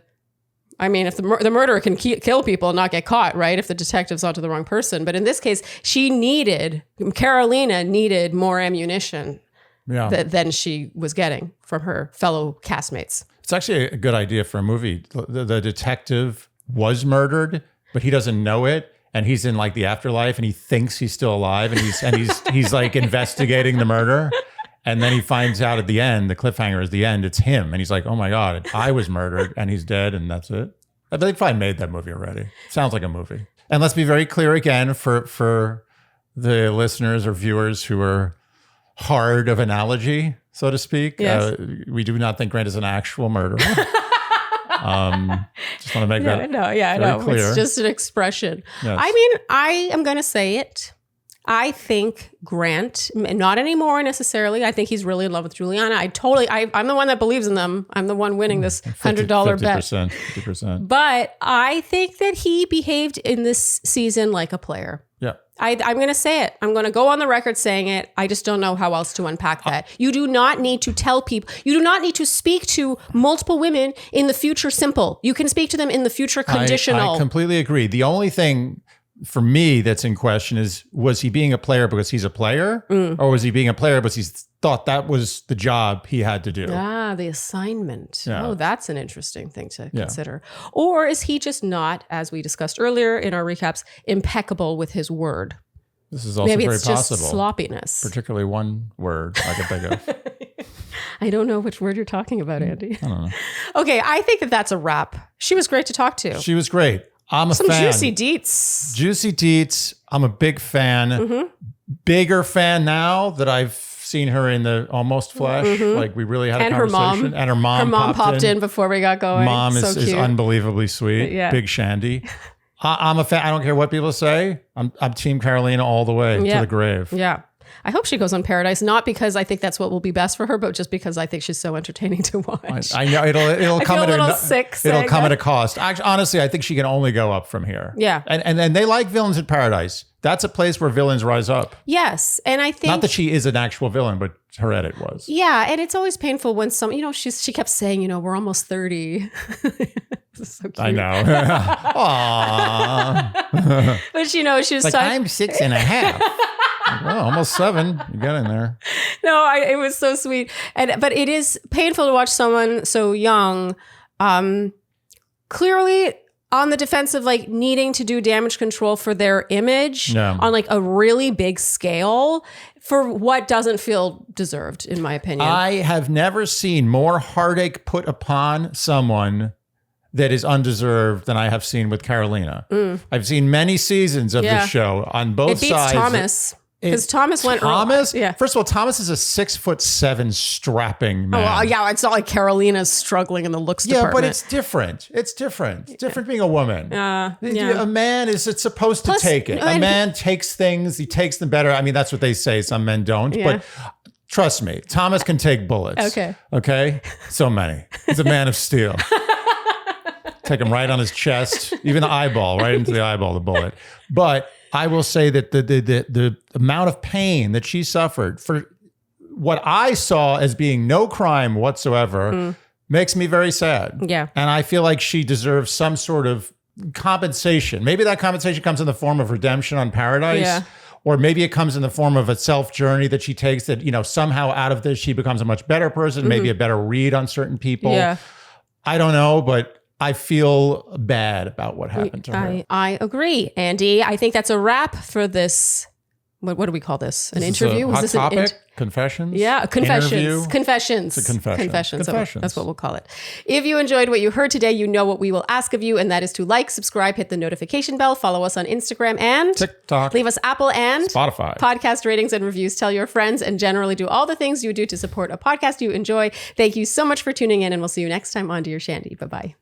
murderer can kill people and not get caught, right? If the detective's onto the wrong person. But in this case, Carolina needed more ammunition than she was getting from her fellow castmates. It's actually a good idea for a movie. The detective was murdered, but he doesn't know it. And he's in like the afterlife, and he thinks he's still alive, and he's like investigating the murder. And then he finds out at the end, the cliffhanger is the end, it's him. And he's like, oh my God, I was murdered, and he's dead, and that's it. I think probably made that movie already. Sounds like a movie. And let's be very clear again for the listeners or viewers who are hard of analogy, so to speak. Yes. We do not think Grant is an actual murderer. Just want to make that very clear. It's just an expression. Yes. I mean, I am going to say it. I think Grant, not anymore necessarily. I think he's really in love with Juliana. I'm the one that believes in them. I'm the one winning this $100 bet. 50%. But I think that he behaved in this season like a player. Yeah. I'm going to say it. I'm going to go on the record saying it. I just don't know how else to unpack that. You do not need to tell people. You do not need to speak to multiple women in the future simple. You can speak to them in the future conditional. I completely agree. The only thing for me that's in question is, was he being a player because he's a player? Or was he being a player because he thought that was the job he had to do? Ah, the assignment. Yeah. Oh, that's an interesting thing to consider. Or is he just not, as we discussed earlier in our recaps, impeccable with his word? This is also Maybe very it's possible. just sloppiness. Particularly one word I could think of. I don't know which word you're talking about, Andy. I don't know. Okay, I think that's a wrap. She was great to talk to. She was great. I'm a Some fan. juicy deets. Juicy deets. I'm a big fan. Bigger fan now that I've seen her in the Almost Flesh. Like we really had a conversation. And her mom popped in before we got going. Mom so is unbelievably sweet. Yeah. Big Shandy. I'm a fan. I don't care what people say. I'm Team Carolina all the way to the grave. Yeah. I hope she goes on Paradise, not because I think that's what will be best for her, but just because I think she's so entertaining to watch. I know it'll come feel at a little sick it'll come that. at a cost. Actually, honestly, I think she can only go up from here. Yeah. And they like villains in Paradise. That's a place where villains rise up. Yes. And I think Not that she is an actual villain, but her edit was. Yeah, and it's always painful when she kept saying, we're almost 30. This is so cute. I know. Aww. But she was like, I'm 6.5. Well, almost 7. You got in there. No, it was so sweet. But it is painful to watch someone so young, clearly on the defensive, like needing to do damage control for their image on like a really big scale for what doesn't feel deserved, in my opinion. I have never seen more heartache put upon someone that is undeserved than I have seen with Carolina. I've seen many seasons of this show on both sides. It beats Thomas. Because Thomas went Thomas? Yeah. First of all, Thomas is a 6'7" strapping man. Oh, well, yeah. It's not like Carolina's struggling in the looks department. But it's different. It's different. It's different being a woman. A man it's supposed to take it. A man takes things, he takes them better. I mean, that's what they say. Some men don't. Yeah. But trust me, Thomas can take bullets. Okay? So many. He's a man of steel. Take him right on his chest, even the eyeball, right into the eyeball, the bullet. But I will say that the amount of pain that she suffered for what I saw as being no crime whatsoever makes me very sad. Yeah. And I feel like she deserves some sort of compensation. Maybe that compensation comes in the form of redemption on Paradise. Yeah. Or maybe it comes in the form of a self journey that she takes that, somehow out of this, she becomes a much better person, maybe a better read on certain people. Yeah. I don't know, but I feel bad about what happened to her. I agree, Andy. I think that's a wrap for this. What do we call this? An interview? Was this topic? Confessions? Yeah, confessions. Interview? Confessions. It's a confession. Confessions. That's what we'll call it. If you enjoyed what you heard today, you know what we will ask of you, and that is to like, subscribe, hit the notification bell, follow us on Instagram and TikTok. Leave us Apple and Spotify podcast ratings and reviews. Tell your friends and generally do all the things you do to support a podcast you enjoy. Thank you so much for tuning in, and we'll see you next time on Dear Shandy. Bye-bye.